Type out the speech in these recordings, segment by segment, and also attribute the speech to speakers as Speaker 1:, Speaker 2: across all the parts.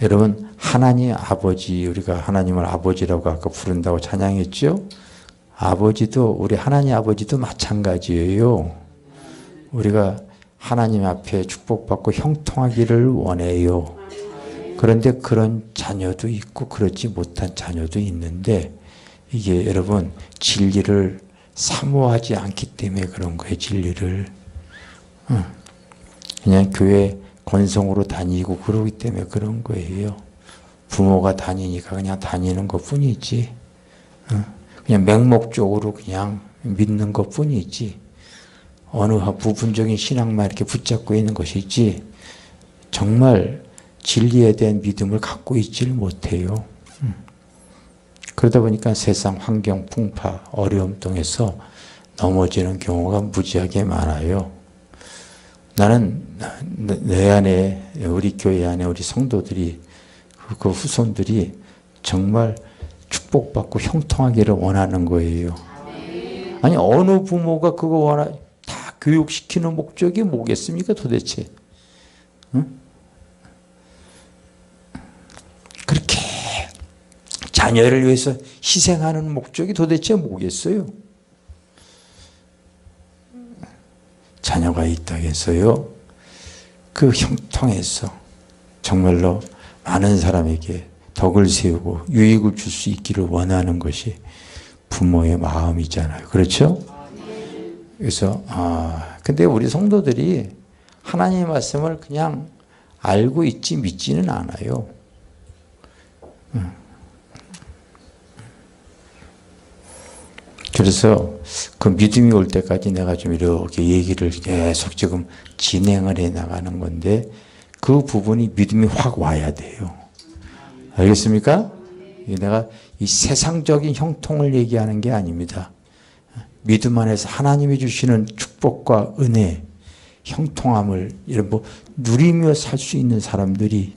Speaker 1: 여러분 하나님 아버지, 우리가 하나님을 아버지라고 아까 부른다고 찬양했죠? 아버지도, 우리 하나님 아버지도 마찬가지예요. 우리가 하나님 앞에 축복받고 형통하기를 원해요. 그런데 그런 자녀도 있고 그렇지 못한 자녀도 있는데, 이게 여러분 진리를 사모하지 않기 때문에 그런 거예요. 진리를 그냥 교회 건성으로 다니고 그러기 때문에 그런 거예요. 부모가 다니니까 그냥 다니는 것 뿐이지, 그냥 맹목적으로 그냥 믿는 것 뿐이지, 어느 부분적인 신앙만 이렇게 붙잡고 있는 것이지 정말 진리에 대한 믿음을 갖고 있지를 못해요. 그러다 보니까 세상 환경, 풍파, 어려움 통해서 넘어지는 경우가 무지하게 많아요. 나는 내 안에, 우리 교회 안에 우리 성도들이, 그 후손들이 정말 축복받고 형통하기를 원하는 거예요. 아니 어느 부모가 그거 다 교육시키는 목적이 뭐겠습니까 도대체? 응? 그렇게 자녀를 위해서 희생하는 목적이 도대체 뭐겠어요? 자녀가 있다 해서요, 그 형통해서 정말로 많은 사람에게 덕을 세우고 유익을 줄 수 있기를 원하는 것이 부모의 마음이잖아요. 그렇죠? 그래서 근데 우리 성도들이 하나님의 말씀을 그냥 알고 있지 믿지는 않아요. 그래서 그 믿음이 올 때까지 내가 좀 이렇게 얘기를 계속 지금 진행을 해 나가는 건데, 그 부분이 믿음이 확 와야 돼요. 알겠습니까? 내가 이 세상적인 형통을 얘기하는 게 아닙니다. 믿음 안에서 하나님이 주시는 축복과 은혜, 형통함을 이런 누리며 살 수 있는 사람들이,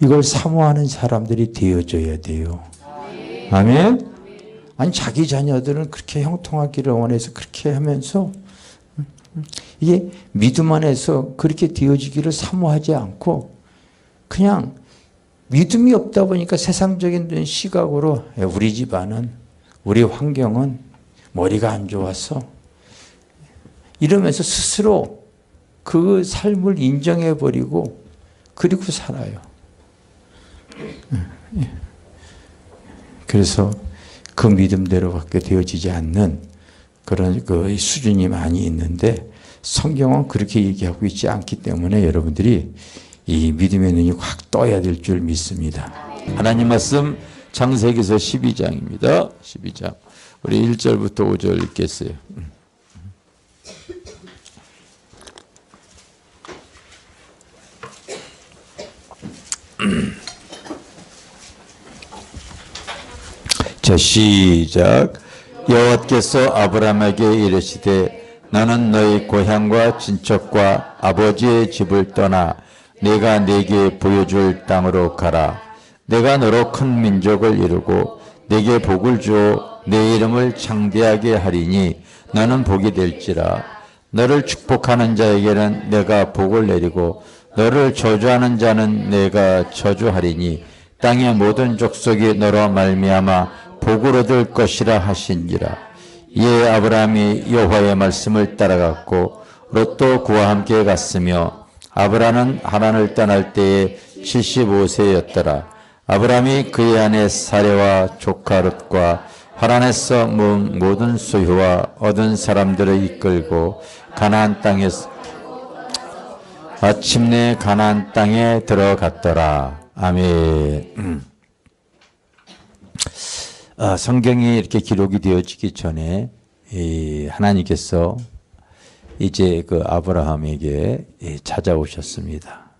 Speaker 1: 이걸 사모하는 사람들이 되어져야 돼요. 아멘? 아니 자기 자녀들은 그렇게 형통하기를 원해서 그렇게 하면서 이게 믿음 안에서 그렇게 되어지기를 사모하지 않고 그냥 믿음이 없다 보니까 세상적인 시각으로 우리 집안은, 우리 환경은 머리가 안 좋아서 이러면서 스스로 그 삶을 인정해버리고 그리고 살아요. 그래서 그 믿음대로밖에 되어지지 않는 그런 그 수준이 많이 있는데, 성경은 그렇게 얘기하고 있지 않기 때문에 여러분들이 이 믿음의 눈이 확 떠야 될 줄 믿습니다. 하나님 말씀 창세기서 12장입니다. 12장. 우리 1절부터 5절 읽겠어요. 자, 시작. 여호와께서 아브라함에게 이르시되 너는 너희 고향과 친척과 아버지의 집을 떠나 내가 네게 보여줄 땅으로 가라. 내가 너로 큰 민족을 이루고 네게 복을 주어 내 이름을 창대하게 하리니 너는 복이 될지라. 너를 축복하는 자에게는 내가 복을 내리고 너를 저주하는 자는 내가 저주하리니 땅의 모든 족속이 너로 말미암아 복을 얻을 것이라 하신지라. 이에 아브라함이 여호와의 말씀을 따라갔고 롯도 그와 함께 갔으며 아브라함은 하란을 떠날 때에 75세였더라. 아브라함이 그의 아내 사레와 조카 롯과 하란에서 모은 모든 소유와 얻은 사람들을 이끌고 가나안 땅에서 마침내 가나안 땅에 들어갔더라. 아멘. 성경이 이렇게 기록이 되어지기 전에 하나님께서 이제 그 아브라함에게 찾아오셨습니다.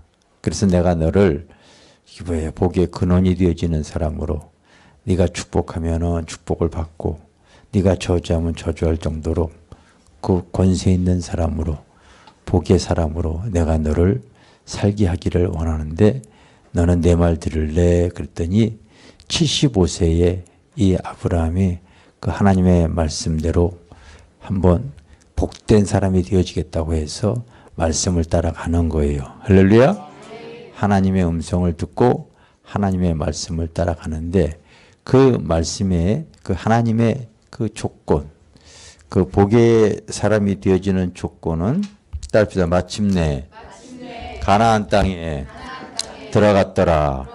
Speaker 1: 그래서 내가 너를 복의 근원이 되어지는 사람으로, 네가 축복하면은 축복을 받고 네가 저주하면 저주할 정도로 그 권세 있는 사람으로, 복의 사람으로 내가 너를 살게 하기를 원하는데 너는 내 말 들을래? 그랬더니 75세에 이 아브라함이 그 하나님의 말씀대로 한번 복된 사람이 되어지겠다고 해서 말씀을 따라가는 거예요. 할렐루야. 하나님의 음성을 듣고 하나님의 말씀을 따라가는데 그 말씀에 그 하나님의 그 조건, 그 복의 사람이 되어지는 조건은 따릅시다. 마침내 가나안 땅에 들어갔더라.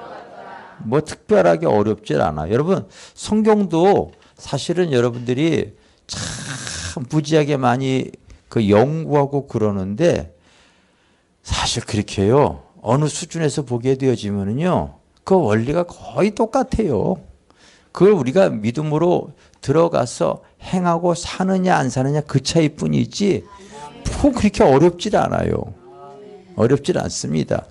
Speaker 1: 뭐 특별하게 어렵질 않아. 여러분 성경도 사실은 여러분들이 참 무지하게 많이 그 연구하고 그러는데 사실 그렇게요. 어느 수준에서 보게 되어지면은요. 그 원리가 거의 똑같아요. 그걸 우리가 믿음으로 들어가서 행하고 사느냐 안 사느냐 그 차이뿐이지 뭐 그렇게 어렵질 않아요. 어렵질 않습니다.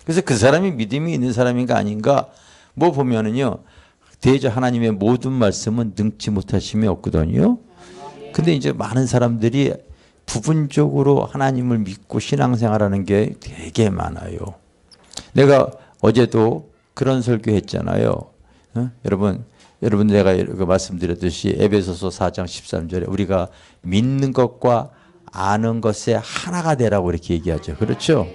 Speaker 1: 그래서 그 사람이 믿음이 있는 사람인가 아닌가 뭐 보면은요. 대저 하나님의 모든 말씀은 능치 못하심이 없거든요. 근데 이제 많은 사람들이 부분적으로 하나님을 믿고 신앙생활하는 게 되게 많아요. 내가 어제도 그런 설교했잖아요. 여러분 내가 말씀드렸듯이 에베소서 4장 13절에 우리가 믿는 것과 아는 것에 하나가 되라고 이렇게 얘기하죠. 그렇죠?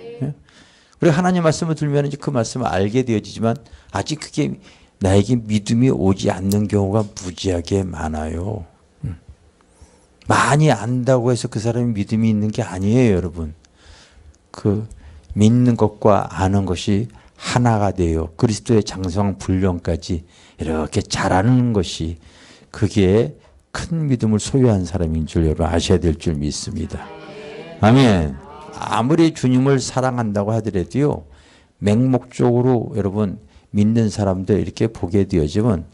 Speaker 1: 우리가 하나님 말씀을 들면 이제 그 말씀을 알게 되어지지만 아직 그게 나에게 믿음이 오지 않는 경우가 무지하게 많아요. 많이 안다고 해서 그 사람이 믿음이 있는 게 아니에요, 여러분. 그 믿는 것과 아는 것이 하나가 돼요. 그리스도의 장성 분량까지 이렇게 잘하는 것이 그게 큰 믿음을 소유한 사람인 줄 여러분 아셔야 될 줄 믿습니다. 아멘. 아무리 주님을 사랑한다고 하더라도요. 맹목적으로 여러분 믿는 사람들 이렇게 보게 되어지면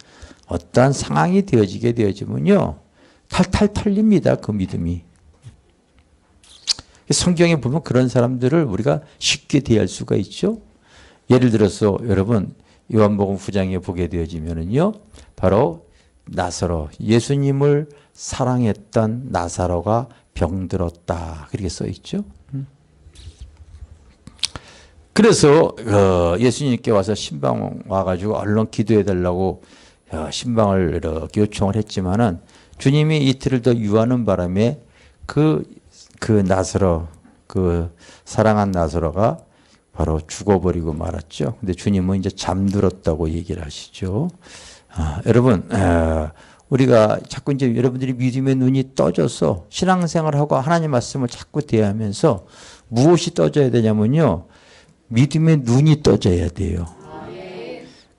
Speaker 1: 어떠한 상황이 되어지게 되어지면요. 탈탈 털립니다. 그 믿음이. 성경에 보면 그런 사람들을 우리가 쉽게 대할 수가 있죠. 예를 들어서 여러분 요한복음 9장에 보게 되어지면은요. 바로 나사로 예수님을 사랑했던 나사로가 병들었다. 그렇게 써 있죠. 그래서 예수님께 와서 신방 와가지고 얼른 기도해 달라고 신방을 이렇게 요청을 했지만은 주님이 이틀을 더 유하는 바람에 그 나사로 그 사랑한 나사로가 바로 죽어버리고 말았죠. 근데 주님은 이제 잠들었다고 얘기를 하시죠. 여러분 우리가 자꾸 이제 여러분들이 믿음의 눈이 떠져서 신앙생활하고 하나님 말씀을 자꾸 대하면서 무엇이 떠져야 되냐면요. 믿음의 눈이 떠져야 돼요.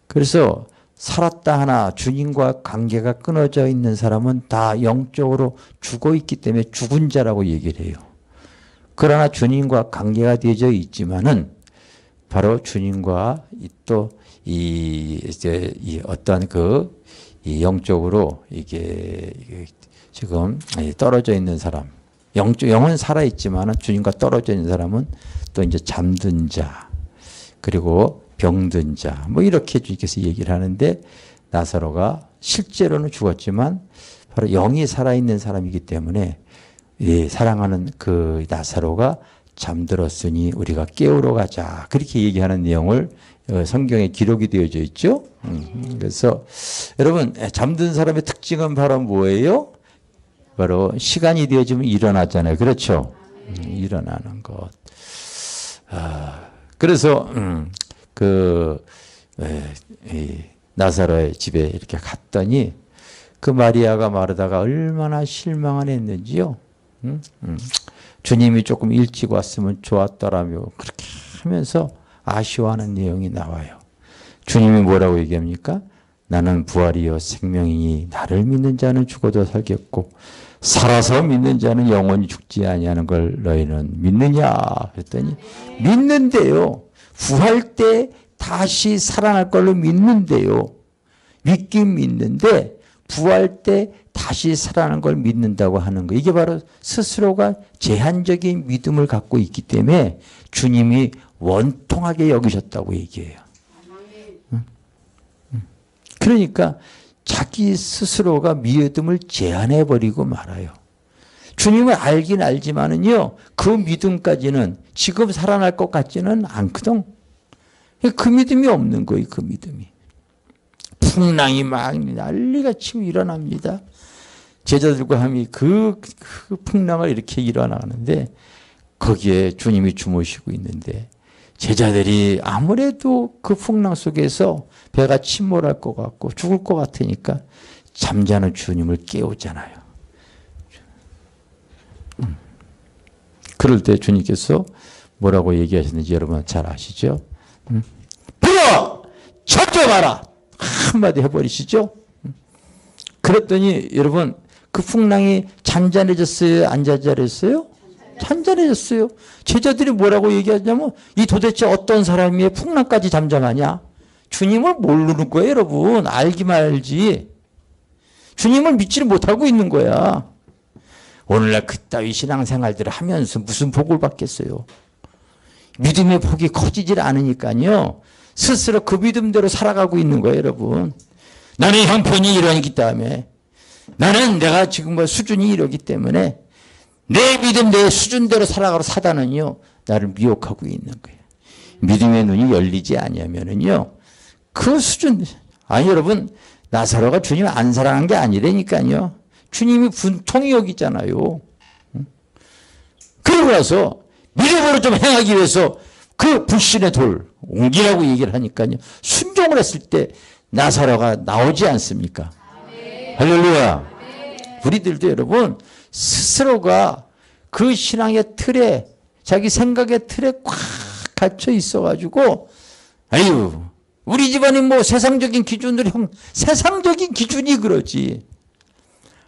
Speaker 1: 그래서 살았다 하나 주님과 관계가 끊어져 있는 사람은 다 영적으로 죽어 있기 때문에 죽은 자라고 얘기를 해요. 그러나 주님과 관계가 되어져 있지만은 바로 주님과 또 이제 어떤 이 영적으로 이게 지금 떨어져 있는 사람, 영은 살아 있지만은 주님과 떨어져 있는 사람은 또 이제 잠든 자, 그리고 병든 자, 뭐 이렇게 주님께서 얘기를 하는데 나사로가 실제로는 죽었지만 바로 영이 살아있는 사람이기 때문에 사랑하는 그 나사로가 잠들었으니 우리가 깨우러 가자. 그렇게 얘기하는 내용을 성경에 기록이 되어져 있죠. 그래서 여러분 잠든 사람의 특징은 바로 뭐예요? 바로 시간이 되어지면 일어나잖아요. 그렇죠? 일어나는 것. 그래서 나사로의 집에 이렇게 갔더니 그 마리아가 마르다가 얼마나 실망을 했는지요. 주님이 조금 일찍 왔으면 좋았더라며 그렇게 하면서 아쉬워하는 내용이 나와요. 주님이 뭐라고 얘기합니까? 나는 부활이요 생명이니 나를 믿는 자는 죽어도 살겠고 살아서 믿는 자는 영원히 죽지 아니하는 걸 너희는 믿느냐 그랬더니 믿는데요. 부활 때 다시 살아날 걸로 믿는데요. 믿긴 믿는데 부활 때 다시 살아나는 걸 믿는다고 하는 거. 이게 바로 스스로가 제한적인 믿음을 갖고 있기 때문에 주님이 원통하게 여기셨다고 얘기해요. 그러니까 자기 스스로가 믿음을 제한해버리고 말아요. 주님을 알긴 알지만은요, 그 믿음까지는 지금 살아날 것 같지는 않거든. 그 믿음이 없는 거예요, 그 믿음이. 풍랑이 막 난리가 치고 일어납니다. 제자들과 함이 그 풍랑을 이렇게 일어나는데 거기에 주님이 주무시고 있는데 제자들이 아무래도 그 풍랑 속에서 배가 침몰할 것 같고 죽을 것 같으니까 잠자는 주님을 깨우잖아요. 그럴 때 주님께서 뭐라고 얘기하셨는지 여러분 잘 아시죠? 불어! 젖어봐라! 한마디 해버리시죠? 그랬더니 여러분 그 풍랑이 잔잔해졌어요? 안 잔잔했어요? 잔잔해졌어요. 제자들이 뭐라고 얘기하냐면 이 도대체 어떤 사람이 풍랑까지 잠잠하냐? 주님을 모르는 거예요, 여러분. 알기만 알지. 주님을 믿지를 못하고 있는 거야. 오늘날 그따위 신앙생활들을 하면서 무슨 복을 받겠어요. 믿음의 복이 커지질 않으니까요. 스스로 그 믿음대로 살아가고 있는 거예요, 여러분. 나는 형편이 이러기 때문에 나는 내가 지금 뭐 수준이 이러기 때문에 내 믿음 내 수준대로 살아가로 사단은요 나를 미혹하고 있는 거예요. 믿음의 눈이 열리지 아니하면은요 그 수준 아니 여러분 나사로가 주님 안 사랑한 게 아니라니까요. 주님이 분통이 여기잖아요. 그러고 나서 믿음으로 좀 행하기 위해서 그 불신의 돌 옮기라고 얘기를 하니까요. 순종을 했을 때 나사로가 나오지 않습니까? 할렐루야. 우리들도 여러분 스스로가 그 신앙의 틀에 자기 생각의 틀에 꽉 갇혀 있어가지고 아유 우리 집안이 뭐 세상적인 기준으로 세상적인 기준이 그러지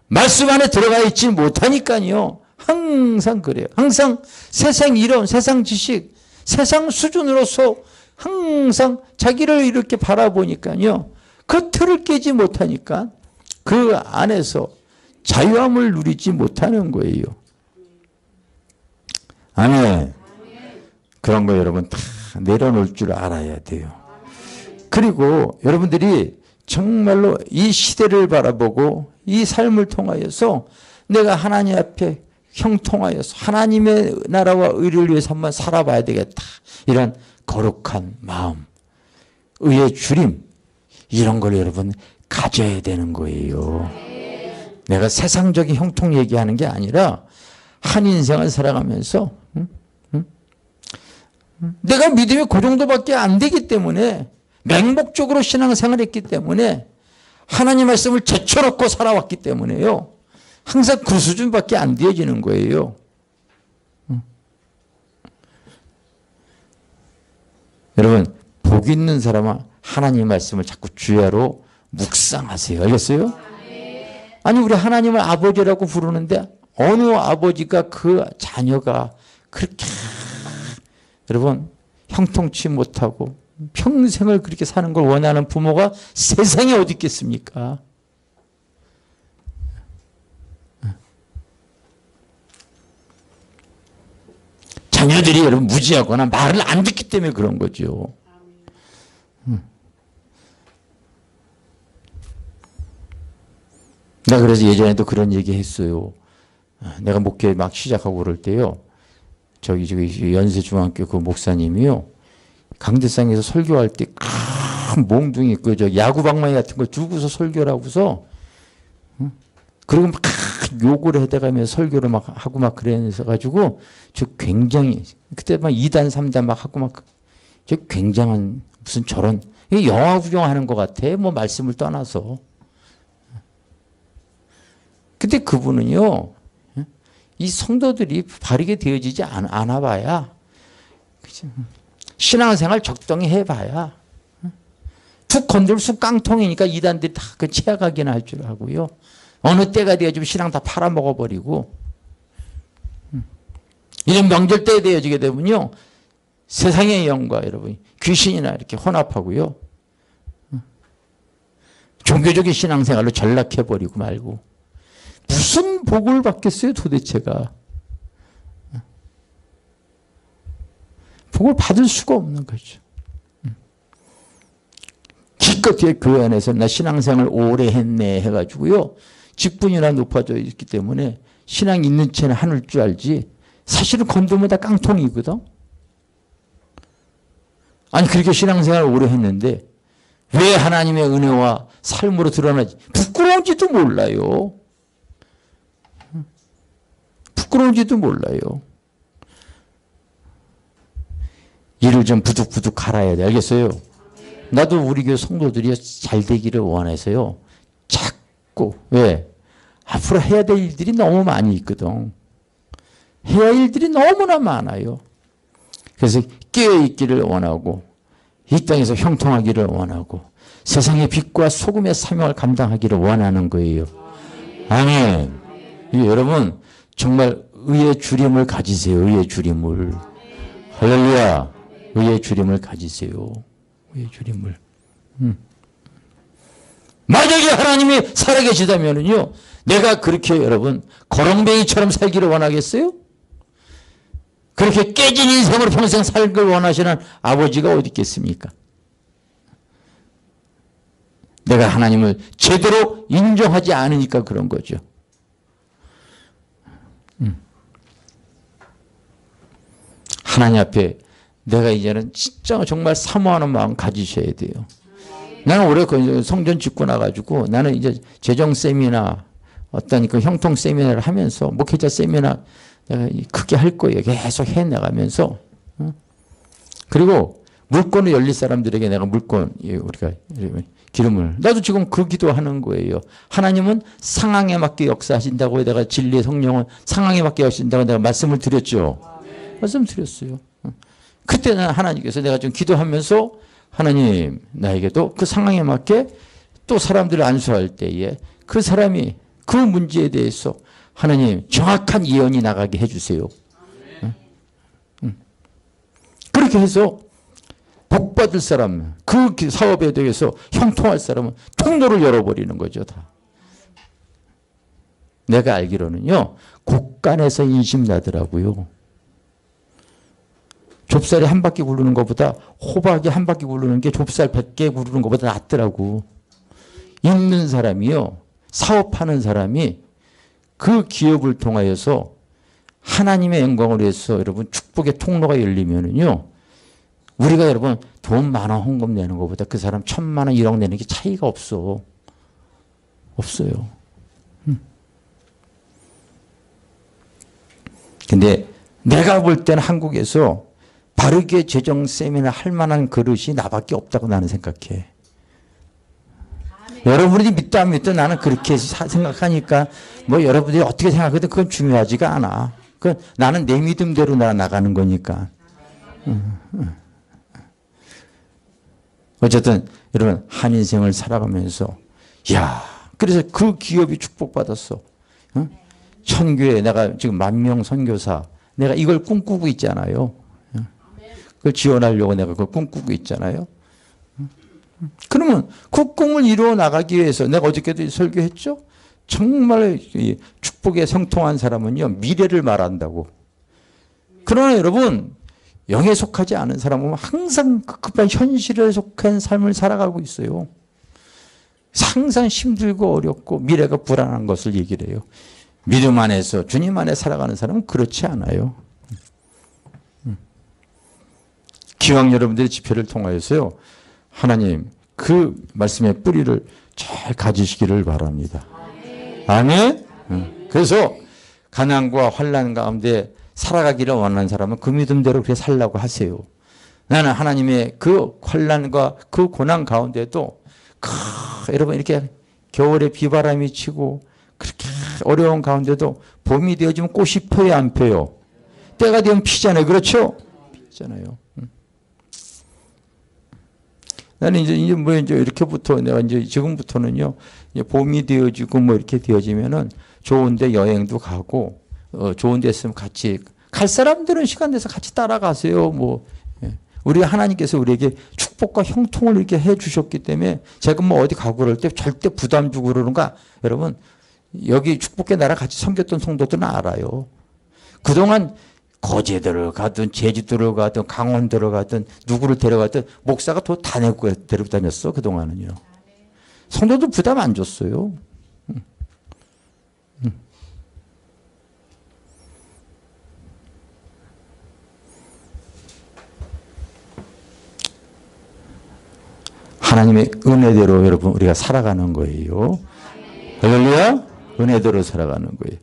Speaker 1: 말씀 안에 들어가 있지 못하니까요. 항상 그래요. 항상 세상 이론, 세상 지식, 세상 수준으로서 항상 자기를 이렇게 바라보니까요. 그 틀을 깨지 못하니까 그 안에서 자유함을 누리지 못하는 거예요. 아멘. 그런 거 여러분 다 내려놓을 줄 알아야 돼요. 그리고 여러분들이 정말로 이 시대를 바라보고 이 삶을 통하여서 내가 하나님 앞에 형통하여서 하나님의 나라와 의를 위해서 한번 살아봐야 되겠다. 이런 거룩한 마음, 의의 주림 이런 걸 여러분 가져야 되는 거예요. 내가 세상적인 형통 얘기하는 게 아니라 한 인생을 살아가면서 내가 믿음이 그 정도밖에 안 되기 때문에 맹목적으로 신앙생활을 했기 때문에 하나님 말씀을 제쳐놓고 살아왔기 때문에요. 항상 그 수준밖에 안 되어지는 거예요. 여러분 복 있는 사람은 하나님 말씀을 자꾸 주야로 묵상하세요. 알겠어요? 아니 우리 하나님을 아버지라고 부르는데 어느 아버지가 그 자녀가 그렇게 여러분 형통치 못하고 평생을 그렇게 사는 걸 원하는 부모가 세상에 어디 있겠습니까? 자녀들이 여러분 무지하거나 말을 안 듣기 때문에 그런 거죠. 내가 그래서 예전에도 그런 얘기 했어요. 내가 목회 막 시작하고 그럴 때요. 저기 연세중학교 그 목사님이요. 강대상에서 설교할 때 큰 몽둥이 그 저 야구방망이 같은 거 두고서 설교를 하고서 그리고 막 욕을 해대가면서 설교를 막 하고 막 그래서 가지고 저 굉장히 그때 막 2단 3단 막 하고 막 저 굉장한 무슨 저런 영화 구경하는 것 같아. 뭐 말씀을 떠나서. 근데 그분은요. 이 성도들이 바르게 되어지지 않아 봐야 신앙생활 적당히 해봐야 툭 건들면 쑥 깡통이니까 이단들이 다 그 취약하긴 할 줄 알고요. 어느 때가 되어지면 신앙 다 팔아먹어버리고 이런 명절 때에 되어지게 되면요. 세상의 영과 여러분 귀신이나 이렇게 혼합하고요. 종교적인 신앙생활로 전락해버리고 말고 무슨 복을 받겠어요 도대체가. 복을 받을 수가 없는 거죠. 기껏해 교회 안에서 나 신앙생활 오래 했네 해가지고요. 직분이나 높아져 있기 때문에 신앙 있는 채는 하늘 줄 알지 사실은 건드면 다 깡통이거든. 아니 그렇게 신앙생활 오래 했는데 왜 하나님의 은혜와 삶으로 드러나지 부끄러운지도 몰라요. 부끄러운지도 몰라요. 이를 좀 부득부득 갈아야 돼. 알겠어요? 나도 우리 교회 성도들이 잘 되기를 원해서요. 자꾸 왜? 앞으로 해야 될 일들이 너무 많이 있거든. 해야 할 일들이 너무나 많아요. 그래서 깨어있기를 원하고 이 땅에서 형통하기를 원하고 세상의 빛과 소금의 사명을 감당하기를 원하는 거예요. 아멘. 여러분 정말 의의 주림을 가지세요. 의의 주림을. 할렐루야. 의의 주림을 가지세요. 의의 주림을. 만약에 하나님이 살아계시다면요, 내가 그렇게 여러분 거렁뱅이처럼 살기를 원하겠어요? 그렇게 깨진 인생으로 평생 살기를 원하시는 아버지가 어디 있겠습니까? 내가 하나님을 제대로 인정하지 않으니까 그런 거죠. 하나님 앞에 내가 이제는 진짜 정말 사모하는 마음 가지셔야 돼요. 나는 올해 성전 짓고 나가지고 나는 이제 재정 세미나 어떤 그 형통 세미나를 하면서 목회자 세미나 내가 크게 할 거예요. 계속 해나가면서. 그리고 물권을 열릴 사람들에게 내가 물권, 우리가 기름을. 나도 지금 그 기도하는 거예요. 하나님은 상황에 맞게 역사하신다고 내가 진리의 성령은 상황에 맞게 역사하신다고 내가 말씀을 드렸죠. 말씀 드렸어요. 그때는 하나님께서 내가 좀 기도하면서 하나님 나에게도 그 상황에 맞게 또 사람들을 안수할 때에 그 사람이 그 문제에 대해서 하나님 정확한 예언이 나가게 해주세요. 그렇게 해서 복받을 사람, 그 사업에 대해서 형통할 사람은 통로를 열어버리는 거죠. 다. 내가 알기로는요. 곳간에서 인심나더라고요. 좁쌀이 한 바퀴 굴르는 것보다 호박이 한 바퀴 굴르는 게 좁쌀 100개 굴르는 것보다 낫더라고. 있는 사람이요. 사업하는 사람이 그 기업을 통하여서 하나님의 영광을 위해서 여러분 축복의 통로가 열리면은요. 우리가 여러분 돈 10,000원 헌금 내는 것보다 그 사람 1,000만 원 1억 내는 게 차이가 없어. 없어요. 근데 내가 볼 때는 한국에서 바르게 재정 세미나 할 만한 그릇이 나밖에 없다고 나는 생각해. 여러분이 믿다 안 믿다 나는 그렇게 생각하니까 뭐 여러분들이 어떻게 생각하든 그건 중요하지가 않아. 그건 나는 내 믿음대로 나가는 거니까. 어쨌든 여러분 한 인생을 살아가면서 야 그래서 그 기업이 축복받았어. 천교회 내가 지금 10,000명 선교사 내가 이걸 꿈꾸고 있잖아요. 그걸 지원하려고 내가 그걸 꿈꾸고 있잖아요. 그러면 그 꿈을 이루어 나가기 위해서 내가 어저께도 설교했죠. 정말 축복에 성통한 사람은요 미래를 말한다고. 그러나 여러분 영에 속하지 않은 사람은 항상 급한 현실에 속한 삶을 살아가고 있어요. 항상 힘들고 어렵고 미래가 불안한 것을 얘기를 해요. 믿음 안에서 주님 안에 살아가는 사람은 그렇지 않아요. 기왕 여러분들의 집회를 통하여서요. 하나님 그 말씀의 뿌리를 잘 가지시기를 바랍니다. 아멘. 그래서 가난과 환난 가운데 살아가기를 원하는 사람은 그 믿음대로 그렇게 살라고 하세요. 나는 하나님의 그 환난과 그 고난 가운데도 여러분 이렇게 겨울에 비바람이 치고 그렇게 어려운 가운데도 봄이 되어지면 꽃이 펴요 안 펴요? 때가 되면 피잖아요. 그렇죠? 피잖아요. 나는 이제 이렇게부터 내가 이제 지금부터는요, 이제 봄이 되어지고 뭐 이렇게 되어지면은 좋은데 여행도 가고, 좋은 데 있으면 같이, 갈 사람들은 시간 내서 같이 따라가세요. 뭐, 우리 하나님께서 우리에게 축복과 형통을 이렇게 해 주셨기 때문에 제가 뭐 어디 가고 그럴 때 절대 부담 주고 그러는가? 여러분, 여기 축복의 나라 같이 섬겼던 성도들은 알아요. 그동안 거제도를 가든 제주도를 가든 강원도를 가든 누구를 데려가든 목사가 더 다 내고 데리고 다녔어 그동안은요. 성도도 부담 안 줬어요. 하나님의 은혜대로 여러분 우리가 살아가는 거예요. 할렐루야. 은혜대로 살아가는 거예요.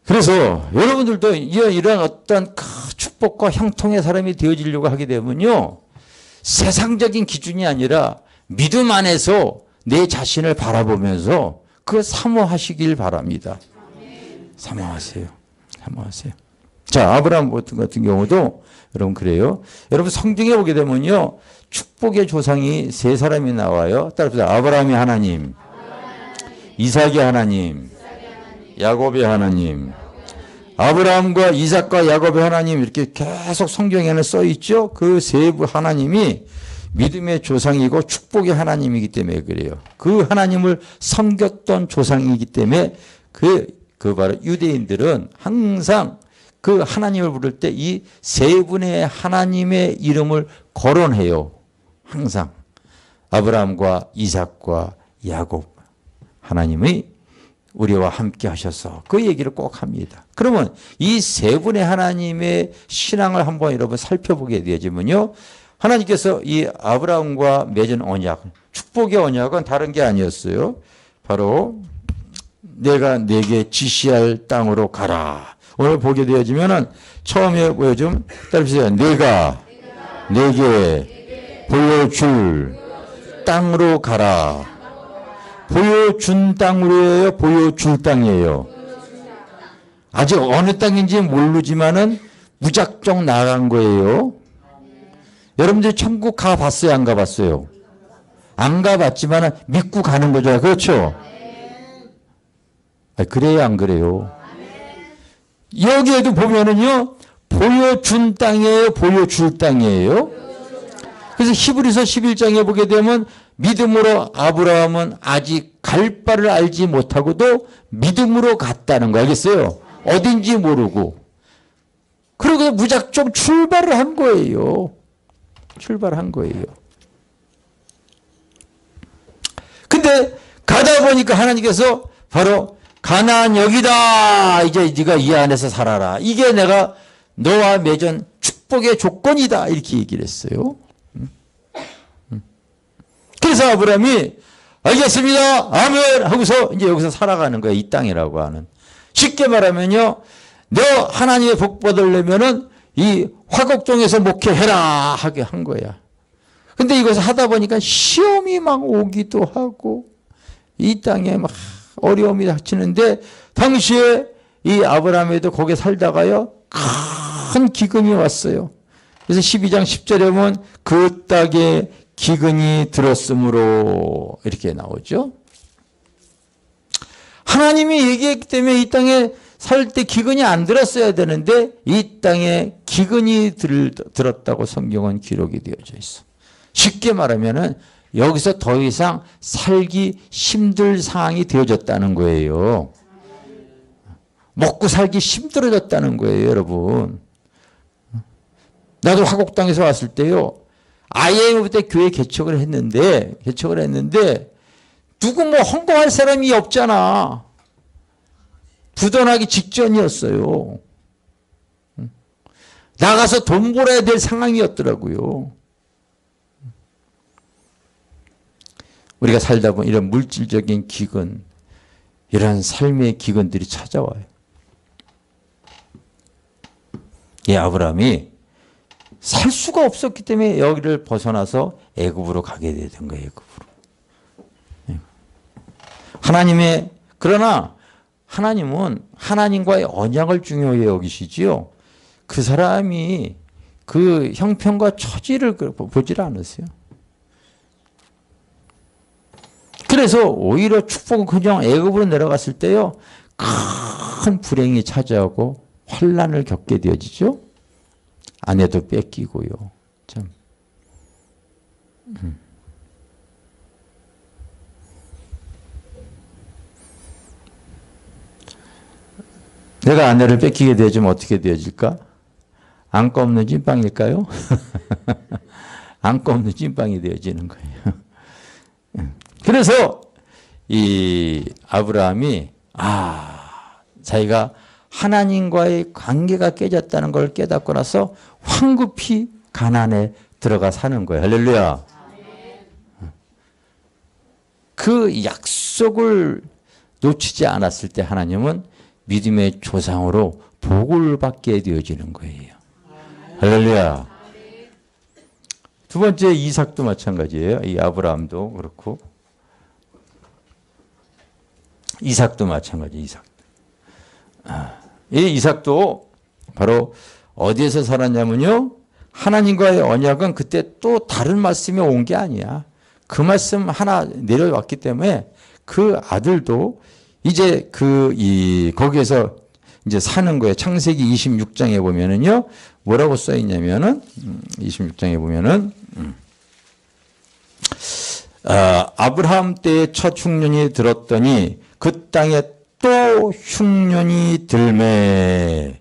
Speaker 1: 그래서 여러분들도 이런 어떤 축복 축복과 형통의 사람이 되어지려고 하게 되면요, 세상적인 기준이 아니라 믿음 안에서 내 자신을 바라보면서 그 사모하시길 바랍니다. 사모하세요. 사모하세요. 자, 아브라함 같은 경우도 여러분 그래요. 여러분 성경에 보게 되면요, 축복의 조상이 세 사람이 나와요. 따라서 아브라함이 하나님, 이삭이 하나님, 야곱의 하나님. 아브라함과 이삭과 야곱의 하나님, 이렇게 계속 성경에는 써 있죠. 그 세 하나님이 믿음의 조상이고 축복의 하나님이기 때문에 그래요. 그 하나님을 섬겼던 조상이기 때문에 그 바로 유대인들은 항상 그 하나님을 부를 때 이 세 분의 하나님의 이름을 거론해요. 항상 아브라함과 이삭과 야곱 하나님의 우리와 함께 하셔서 그 얘기를 꼭 합니다. 그러면 이 세 분의 하나님의 신앙을 한번 여러분 살펴보게 되지면요, 하나님께서 이 아브라함과 맺은 언약, 축복의 언약은 다른 게 아니었어요. 바로 내가 내게 지시할 땅으로 가라. 오늘 보게 되어지면은 처음에 보여주면 따라주세요. 내가 내게 보여줄 땅으로 가라. 보여준 땅으로요, 보여줄 땅이에요. 아직 어느 땅인지 모르지만은 무작정 나간 거예요. 여러분들 천국 가봤어요, 안 가봤어요? 안 가봤지만은 믿고 가는 거죠. 그렇죠? 그래요, 안 그래요? 여기에도 보면은요, 보여준 땅이에요, 보여줄 땅이에요. 그래서 히브리서 11장에 보게 되면 믿음으로 아브라함은 아직 갈 바를 알지 못하고도 믿음으로 갔다는 거 알겠어요? 어딘지 모르고. 그리고 무작정 출발을 한 거예요. 출발한 거예요. 근데 가다 보니까 하나님께서 바로 가나안 여기다. 이제 네가 이 안에서 살아라. 이게 내가 너와 맺은 축복의 조건이다. 이렇게 얘기를 했어요. 그래서 아브라함이 알겠습니다. 아멘 하고서 이제 여기서 살아가는 거예요. 이 땅이라고 하는. 쉽게 말하면요, 너 하나님의 복 받으려면은 이 화곡동에서 목회해라 하게 한 거야. 근데 이것을 하다 보니까 시험이 막 오기도 하고 이 땅에 막 어려움이 닥치는데, 당시에 이 아브라함에도 거기에 살다가요, 큰 기근이 왔어요. 그래서 12장 10절에 보면 그 땅에 기근이 들었으므로 이렇게 나오죠. 하나님이 얘기했기 때문에 이 땅에 살 때 기근이 안 들었어야 되는데 이 땅에 기근이 들었다고 성경은 기록이 되어져 있어. 쉽게 말하면은 여기서 더 이상 살기 힘들 상황이 되어졌다는 거예요. 먹고 살기 힘들어졌다는 거예요, 여러분. 나도 화곡당에서 왔을 때요, IMF 때 교회 개척을 했는데 누구 뭐 헌금할 사람이 없잖아. 부도나기 직전이었어요. 나가서 돈 벌어야 될 상황이었더라고요. 우리가 살다 보면 이런 물질적인 기근, 이런 삶의 기근들이 찾아와요. 이 아브라함이 살 수가 없었기 때문에 여기를 벗어나서 애굽으로 가게 되던 거예요. 애굽으로. 그러나 하나님은 하나님과의 언약을 중요히 여기시지요. 그 사람이 그 형편과 처지를 보질 않으세요. 그래서 오히려 축복은 그냥 애굽으로 내려갔을 때요, 큰 불행이 찾아오고 환난을 겪게 되어지죠. 아내도 뺏기고요. 참. 내가 아내를 뺏기게 되어지면 어떻게 되어질까? 안고 없는 찐빵일까요? 안고 없는 찐빵이 되어지는 거예요. 그래서 이 아브라함이 자기가 하나님과의 관계가 깨졌다는 걸 깨닫고 나서 황급히 가나안에 들어가 사는 거예요. 할렐루야. 그 약속을 놓치지 않았을 때 하나님은 믿음의 조상으로 복을 받게 되어지는 거예요. 할렐루야. 두 번째 이삭도 마찬가지예요. 이 아브라함도 그렇고 이삭도 마찬가지. 이 이삭도 바로 어디에서 살았냐면요. 하나님과의 언약은 그때 또 다른 말씀이 온 게 아니야. 그 말씀 하나 내려왔기 때문에 그 아들도 이제 거기에서 이제 사는 거예요. 창세기 26장에 보면은요. 뭐라고 써 있냐면은 26장에 보면은 아브라함 때의 첫 흉년이 들었더니 그 땅에 또 흉년이 들매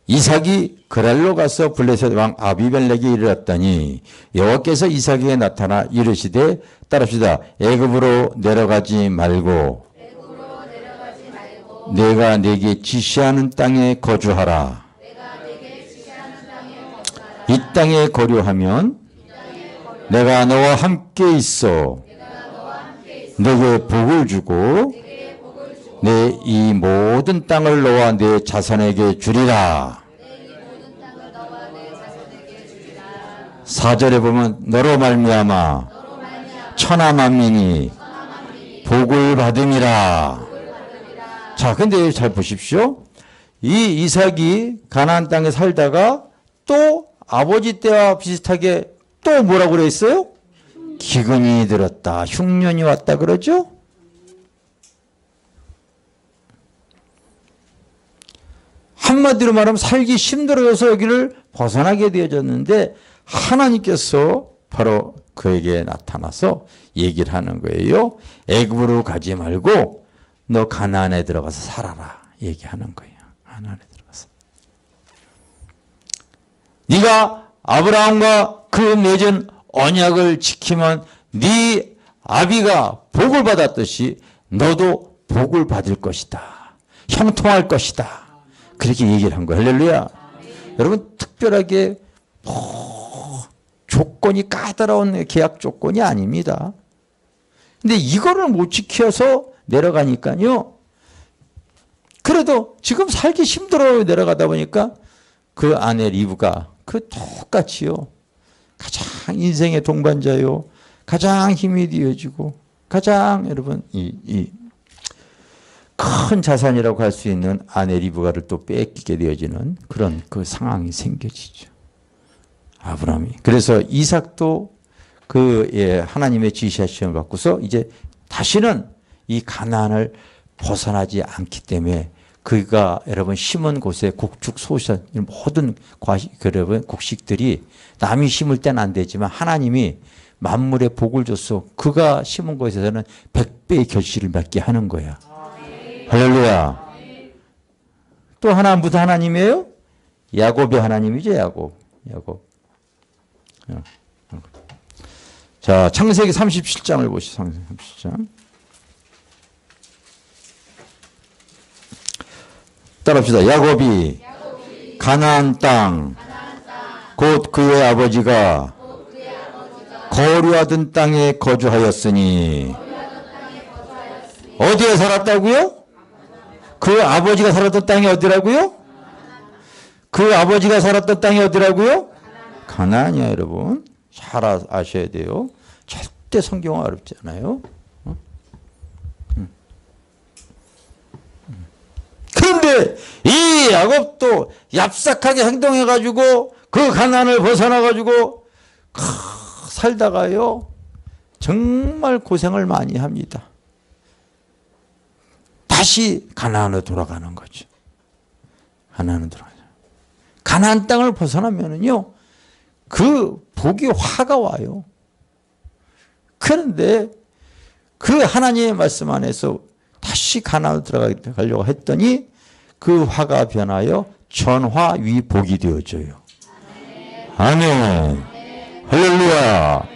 Speaker 1: 이삭이 그랄로 가서 블레셋 왕 아비멜렉에 이르렀더니 여호와께서 이삭에게 나타나 이르시되 따릅시다. 애굽으로 내려가지 말고 내가 내게 지시하는 땅에 거주하라. 이 땅에 거류하면 내가 너와 함께 있어 내게 복을 주고 내 이 모든 땅을 너와 내 자손에게 주리라. 4절에 보면 너로 말미암아 천하 만민이 복을 받음이라. 자, 근데 잘 보십시오. 이 이삭이 가나안 땅에 살다가 또 아버지 때와 비슷하게 또 뭐라고 그랬어요? 기근이 들었다. 흉년이 왔다 그러죠? 한마디로 말하면 살기 힘들어서 여기를 벗어나게 되어졌는데 하나님께서 바로 그에게 나타나서 얘기를 하는 거예요. 애굽으로 가지 말고 너 가나안에 들어가서 살아라. 얘기하는 거예요. 가나안에 들어가서. 네가 아브라함과 그 맺은 언약을 지키면 네 아비가 복을 받았듯이 너도 복을 받을 것이다. 형통할 것이다. 그렇게 얘기를 한 거예요. 할렐루야. 여러분 특별하게 조건이 까다로운 계약 조건이 아닙니다. 근데 이거를 못 지켜서 내려가니까요. 그래도 지금 살기 힘들어요. 내려가다 보니까 그 아내 리브가 똑같이요. 가장 인생의 동반자요. 가장 힘이 되어지고 가장 여러분 큰 자산이라고 할 수 있는 아내 리브가를 또 뺏기게 되어지는 그런 그 상황이 생겨지죠. 아브라함이. 그래서 이삭도 하나님의 지시하심을 받고서 이제 다시는 이 가나안을 벗어나지 않기 때문에 그가 여러분 심은 곳에 곡축 소산 모든 곡식들이 남이 심을 때는 안 되지만 하나님이 만물에 복을 줬어. 그가 심은 곳에서는 100배의 결실을 맺게 하는 거야. 할렐루야. 또 하나 무슨 하나님이에요? 야곱의 하나님이죠. 야곱. 자, 창세기 37장을 보시죠. 창세기 37장. 따라합시다. 야곱이 가나안 땅, 곧 그의 아버지가 거류하던 땅에 거주하였으니. 어디에 살았다고요? 그 아버지가 살았던 땅이 어디라고요? 그 아버지가 살았던 땅이 어디라고요? 가나안이야, 여러분. 잘 아셔야 돼요. 절대 성경은 어렵지 않아요. 그런데 이 야곱도 얍삭하게 행동해가지고 그 가나안을 벗어나가지고 살다가요. 정말 고생을 많이 합니다. 다시 가나안으로 돌아가는 거죠. 가나안으로 돌아가죠. 가나안 땅을 벗어나면은요, 그 복이 화가 와요. 그런데 그 하나님의 말씀 안에서 다시 가나안으로 들어가려고 했더니 그 화가 변하여 전화 위 복이 되어져요. 아멘. 할렐루야.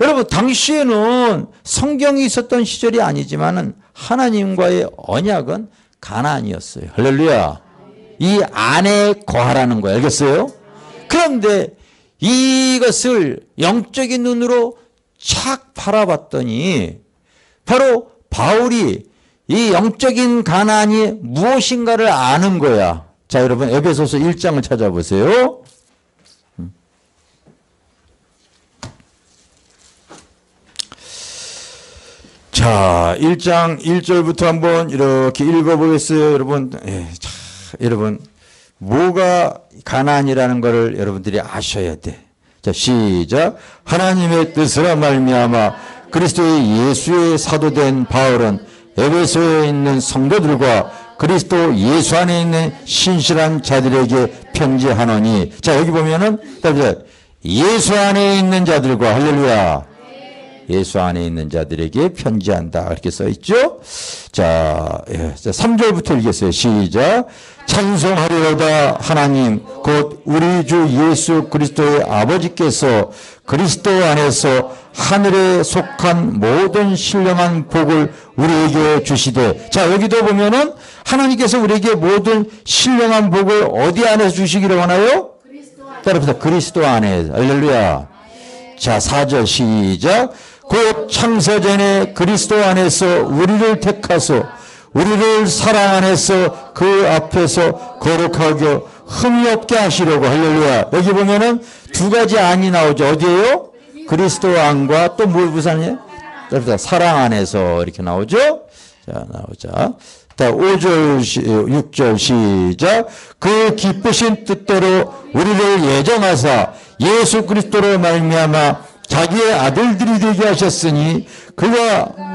Speaker 1: 여러분 당시에는 성경이 있었던 시절이 아니지만은 하나님과의 언약은 가나안이었어요. 할렐루야. 이 안에 거하라는 거예요. 알겠어요? 그런데 이것을 영적인 눈으로 착 바라봤더니 바로 바울이 이 영적인 가나안이 무엇인가를 아는 거야. 자, 여러분 에베소서 1장을 찾아보세요. 자, 1장 1절부터 한번 이렇게 읽어보겠어요. 여러분, 자, 여러분 뭐가 가난이라는 것을 여러분들이 아셔야 돼. 자, 시작. 하나님의 뜻으로 말미암아 그리스도의 예수의 사도된 바울은 에베소에 있는 성도들과 그리스도 예수 안에 있는 신실한 자들에게 편지하노니. 자, 여기 보면은 예수 안에 있는 자들과, 할렐루야, 예수 안에 있는 자들에게 편지한다 이렇게 써있죠. 자, 3절부터 읽겠어요. 시작. 찬송하리로다 하나님 곧 우리 주 예수 그리스도의 아버지께서 그리스도 안에서 하늘에 속한 모든 신령한 복을 우리에게 주시되. 자, 여기도 보면은 하나님께서 우리에게 모든 신령한 복을 어디 안에서 주시기를 원하요? 따라합시다. 그리스도 안에. 할렐루야. 자, 4절 시작. 곧 창세전에 그리스도 안에서 우리를 택하소 우리를 사랑 안에서 그 앞에서 거룩하게 흠이 없게 하시려고. 할렐루야. 여기 보면은 두 가지 안이 나오죠. 어디에요? 그리스도 안과 또 무슨 안이에요? 사랑 안에서 이렇게 나오죠. 자, 나오자. 자, 5절, 6절 시작. 그 기쁘신 뜻대로 우리를 예정하사 예수 그리스도로 말미암아 자기의 아들들이 되게 하셨으니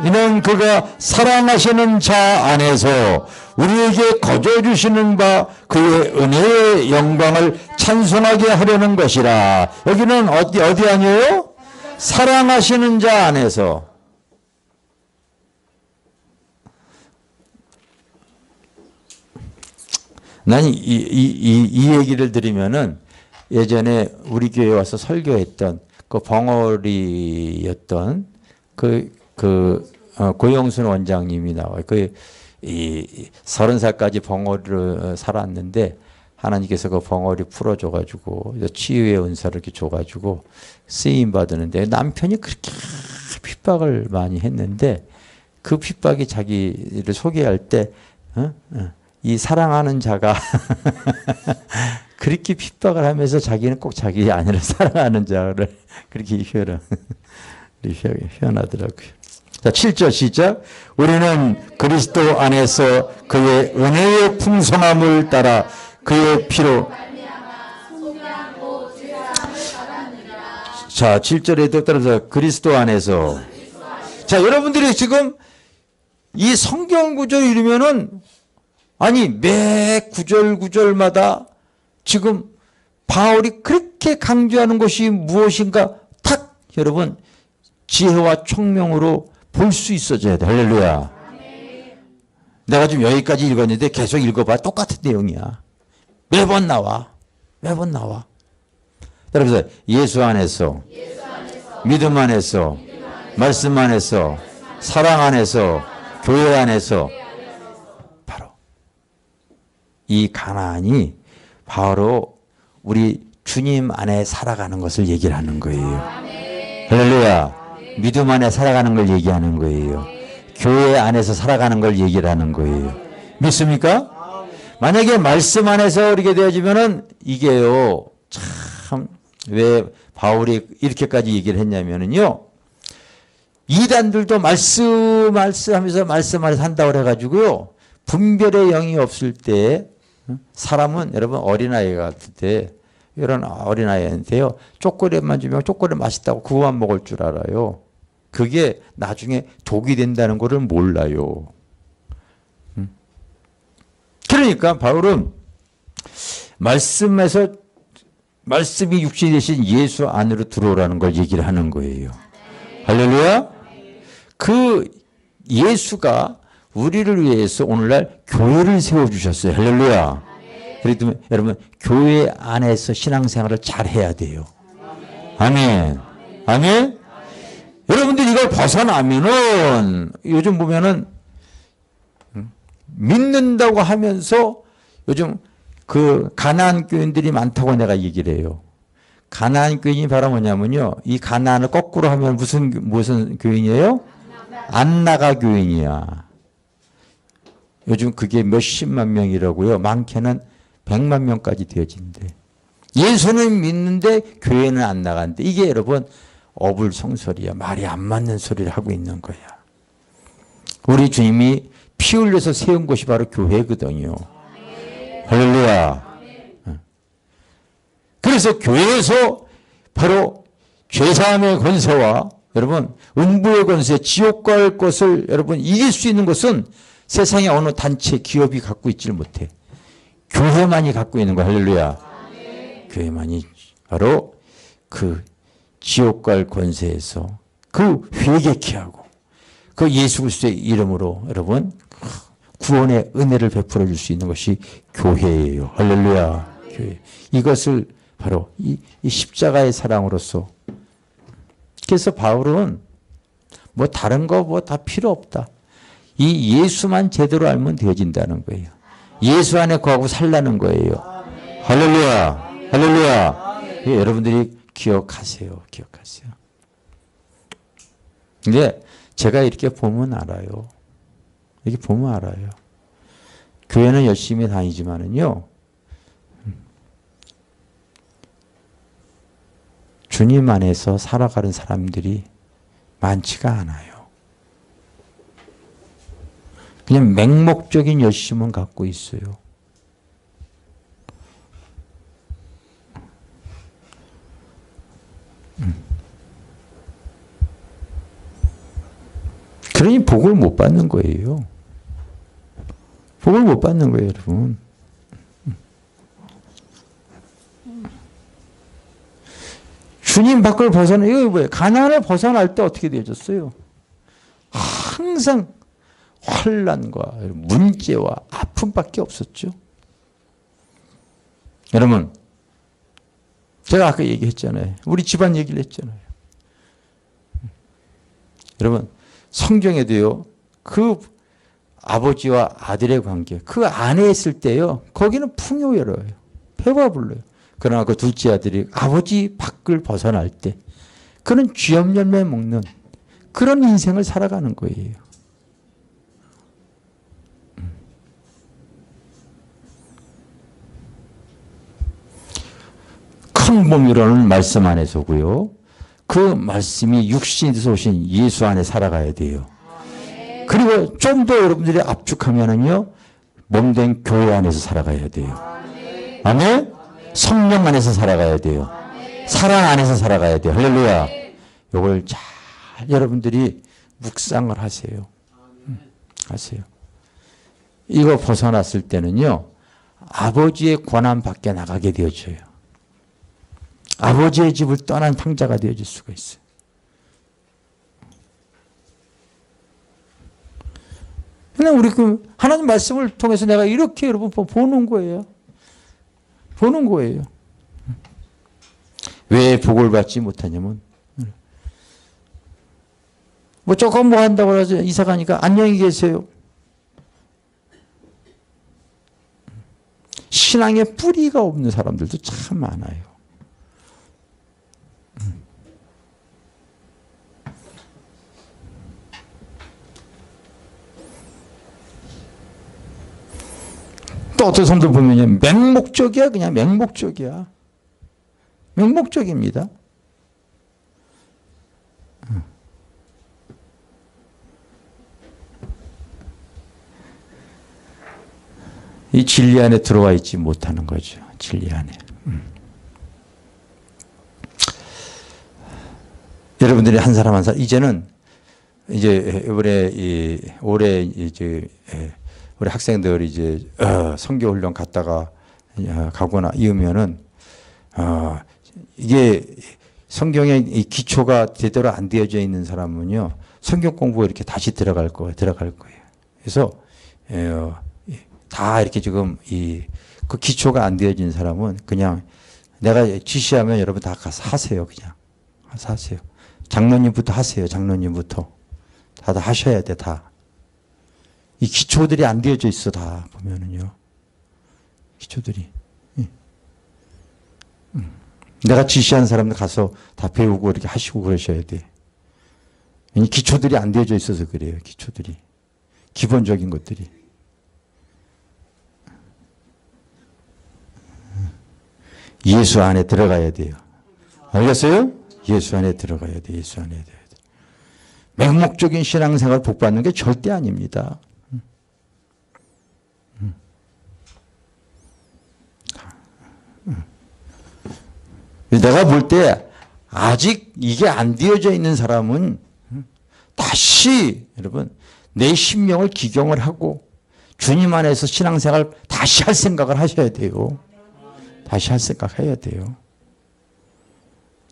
Speaker 1: 이는 그가 사랑하시는 자 안에서 우리에게 거저 주시는 바 그의 은혜의 영광을 찬송하게 하려는 것이라. 여기는 어디 아니에요? 사랑하시는 자 안에서. 난 이 얘기를 들으면은 예전에 우리 교회에 와서 설교했던 그 벙어리였던 고영순 원장님이 나와요. 30살까지 벙어리로 살았는데 하나님께서 그 벙어리 풀어줘가지고 치유의 은사를 이렇게 줘가지고 쓰임 받았는데 남편이 그렇게 핍박을 많이 했는데 그 핍박이 자기를 소개할 때 이 사랑하는 자가 그렇게 핍박을 하면서 자기는 꼭 자기 아내를 사랑하는 자를 그렇게 표현하더라고요. 자, 7절 시작. 우리는 그리스도 안에서 그의 은혜의 풍성함을 따라 그의 피로. 자, 7절에도 따라서 그리스도 안에서. 자, 여러분들이 지금 이 성경 구절 읽으면은 아니 매 구절마다 지금 바울이 그렇게 강조하는 것이 무엇인가 탁 여러분 지혜와 총명으로 볼 수 있어져야 돼. 할렐루야. 내가 지금 여기까지 읽었는데 계속 읽어봐. 똑같은 내용이야. 매번 나와. 여러분 예수 안에서, 믿음 안에서, 말씀 안에서, 사랑 안에서, 교회 안에서 이 가난이 바로 우리 주님 안에 살아가는 것을 얘기를 하는 거예요. 할렐루야. 믿음 안에 살아가는 걸 얘기하는 거예요. 교회 안에서 살아가는 걸 얘기를 하는 거예요. 믿습니까? 만약에 말씀 안에서 이렇게 되어지면은 이게요. 참 왜 바울이 이렇게까지 얘기를 했냐면은요. 이단들도 말씀 하면서 말씀 안에서 한다고 해가지고요. 분별의 영이 없을 때 사람은 여러분 어린아이 같을 때 이런 어린아이한테요. 초콜릿만 주면 초콜릿 맛있다고 그거만 먹을 줄 알아요. 그게 나중에 독이 된다는 것을 몰라요. 그러니까 바울은 말씀이 육신이 되신 예수 안으로 들어오라는 걸 얘기를 하는 거예요. 할렐루야. 그 예수가 우리를 위해서 오늘날 교회를 세워주셨어요. 할렐루야. 그래도 여러분 교회 안에서 신앙생활을 잘 해야 돼요. 아멘. 아멘. 여러분들 이걸 벗어나면은 요즘 보면은 믿는다고 하면서 요즘 그 가나안 교인들이 많다고 내가 얘기를 해요. 가나안 교인이 바로 뭐냐면요. 이 가나안을 거꾸로 하면 무슨 교인이에요? 안 나가 교인이야. 요즘 그게 몇십만 명이라고요. 많게는 100만 명까지 되어진대. 예수는 믿는데 교회는 안 나간대. 이게 여러분 어불성설이야. 말이 안 맞는 소리를 하고 있는 거야. 우리 주님이 피 흘려서 세운 곳이 바로 교회거든요. 할렐루야. 그래서 교회에서 바로 죄사함의 권세와 여러분 음부의 권세, 지옥 갈 것을 여러분 이길 수 있는 것은 세상의 어느 단체, 기업이 갖고 있지를 못해. 교회만이 갖고 있는 거야. 할렐루야. 교회만이 바로 그 지옥 갈 권세에서 그 회개케 하고 그 예수 그리스도의 이름으로 여러분 구원의 은혜를 베풀어 줄 수 있는 것이 교회예요. 할렐루야. 교회. 이것을 바로 이 십자가의 사랑으로서. 그래서 바울은 뭐 다른 거 뭐 다 필요 없다. 이 예수만 제대로 알면 되어진다는 거예요. 예수 안에 거하고 살라는 거예요. 할렐루야. 할렐루야. 여러분들이 기억하세요. 기억하세요. 근데 제가 이렇게 보면 알아요. 이렇게 보면 알아요. 교회는 열심히 다니지만은요. 주님 안에서 살아가는 사람들이 많지가 않아요. 그냥 맹목적인 열심은 갖고 있어요. 그러니 복을 못 받는 거예요. 복을 못 받는 거예요, 여러분. 주님 밖을 벗어나, 이거 뭐예요? 가난을 벗어날 때 어떻게 되어졌어요? 항상 환난과 문제와 아픔밖에 없었죠. 여러분, 제가 아까 얘기했잖아요. 우리 집안 얘기를 했잖아요. 여러분, 성경에도요, 그 아버지와 아들의 관계, 그 안에 있을 때요, 거기는 풍요로워요. 배가 불러요. 그러나 그 둘째 아들이 아버지 밖을 벗어날 때, 그는 쥐염 열매 먹는 그런 인생을 살아가는 거예요. 큰 몸이라는 말씀 안에서고요. 그 말씀이 육신이 돼서 오신 예수 안에 살아가야 돼요. 그리고 좀 더 여러분들이 압축하면은요, 몸된 교회 안에서 살아가야 돼요. 아멘? 성령 안에서 살아가야 돼요. 사랑 안에서 살아가야 돼요. 할렐루야. 이걸 잘 여러분들이 묵상을 하세요. 하세요. 이거 벗어났을 때는요, 아버지의 권한 밖에 나가게 되어져요. 아버지의 집을 떠난 탕자가 되어질 수가 있어요. 그냥 우리 그 하나님 말씀을 통해서 내가 이렇게 여러분 보는 거예요. 보는 거예요. 왜 복을 받지 못하냐면, 뭐 조금 뭐 한다고 해서 이사 가니까 안녕히 계세요. 신앙에 뿌리가 없는 사람들도 참 많아요. 또 어떤 사람들 보면 맹목적이야. 그냥 맹목적이야. 맹목적입니다. 이 진리 안에 들어와 있지 못하는 거죠. 진리 안에. 여러분들이 한 사람 한 사람 이제는 이제 올해 이제 우리 학생들이 이제 선교 훈련 갔다가 가거나 이으면은 이게 성경의 이 기초가 제대로 안 되어져 있는 사람은요, 성경 공부에 이렇게 다시 들어갈 거예요. 그래서 다 이렇게 지금 그 기초가 안 되어진 사람은 그냥 내가 지시하면 여러분 다 가서 하세요. 그냥 가서 하세요. 장로님부터 하세요. 장로님부터 다들 하셔야 돼. 다. 이 기초들이 안 되어져 있어. 다 보면은요. 기초들이. 내가 지시한 사람들 가서 다 배우고 이렇게 하시고 그러셔야 돼. 이 기초들이 안 되어져 있어서 그래요. 기초들이. 기본적인 것들이. 예수 안에 들어가야 돼요. 알겠어요? 예수 안에 들어가야 돼. 예수 안에 들어가야 돼. 맹목적인 신앙생활 복 받는 게 절대 아닙니다. 내가 볼 때 아직 이게 안 되어져 있는 사람은 다시 여러분 내 심령을 기경을 하고 주님 안에서 신앙생활 다시 할 생각을 하셔야 돼요. 다시 할 생각해야 돼요.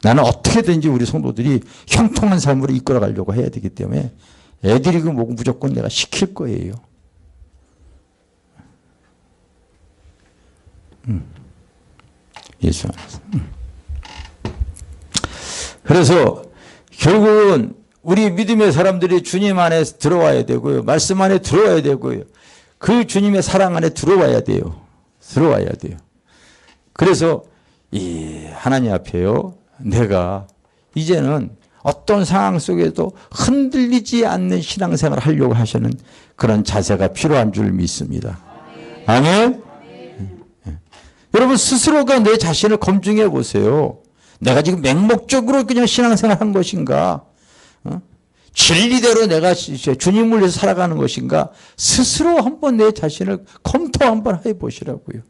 Speaker 1: 나는 어떻게든지 우리 성도들이 형통한 삶으로 이끌어가려고 해야 되기 때문에 애들이 그 뭐고 무조건 내가 시킬 거예요. 예수 안에서. 그래서 결국은 우리 믿음의 사람들이 주님 안에 들어와야 되고요. 말씀 안에 들어와야 되고요. 그 주님의 사랑 안에 들어와야 돼요. 들어와야 돼요. 그래서 이 하나님 앞에요. 내가 이제는 어떤 상황 속에도 흔들리지 않는 신앙생활을 하려고 하시는 그런 자세가 필요한 줄 믿습니다. 아멘? 여러분 스스로가 내 자신을 검증해 보세요. 내가 지금 맹목적으로 그냥 신앙생활 한 것인가? 진리대로 내가 주님을 위해서 살아가는 것인가? 스스로 한번 내 자신을 검토 한번 해보시라고요.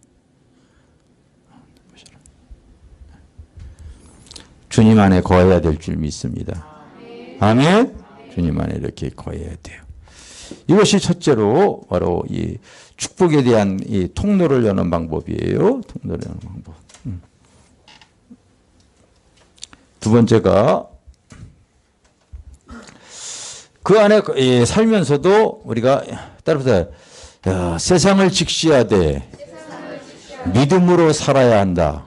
Speaker 1: 주님 안에 거해야 될 줄 믿습니다. 아멘? 주님 안에 이렇게 거해야 돼요. 이것이 첫째로 바로 이 축복에 대한 이 통로를 여는 방법이에요. 통로를 여는 방법. 두 번째가 그 안에 살면서도 우리가 따라서 세상을 직시하되 믿음으로 살아야 한다.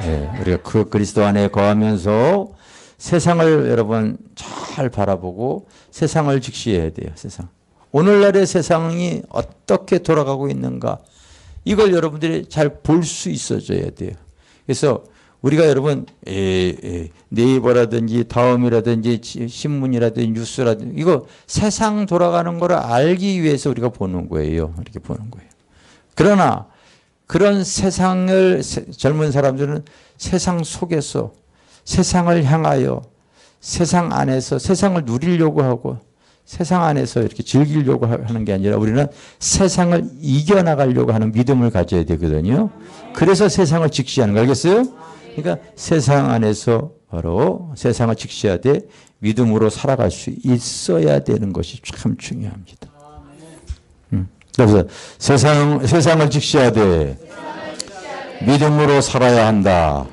Speaker 1: 네, 우리가 그 그리스도 안에 거하면서 세상을 여러분 잘 바라보고 세상을 직시해야 돼요. 세상. 오늘날의 세상이 어떻게 돌아가고 있는가 이걸 여러분들이 잘 볼 수 있어져야 돼요. 그래서 우리가 여러분 네이버라든지 다음이라든지 신문이라든지 뉴스라든지 이거 세상 돌아가는 거를 알기 위해서 우리가 보는 거예요. 이렇게 보는 거예요. 그러나 그런 세상을 젊은 사람들은 세상 속에서 세상을 향하여 세상 안에서 세상을 누리려고 하고 세상 안에서 이렇게 즐기려고 하는 게 아니라 우리는 세상을 이겨나가려고 하는 믿음을 가져야 되거든요. 그래서 세상을 직시하는 거 알겠어요? 그러니까 세상 안에서 바로 세상을 직시하되 믿음으로 살아갈 수 있어야 되는 것이 참 중요합니다. 그래서 세상을 직시하되 믿음으로 살아야 한다.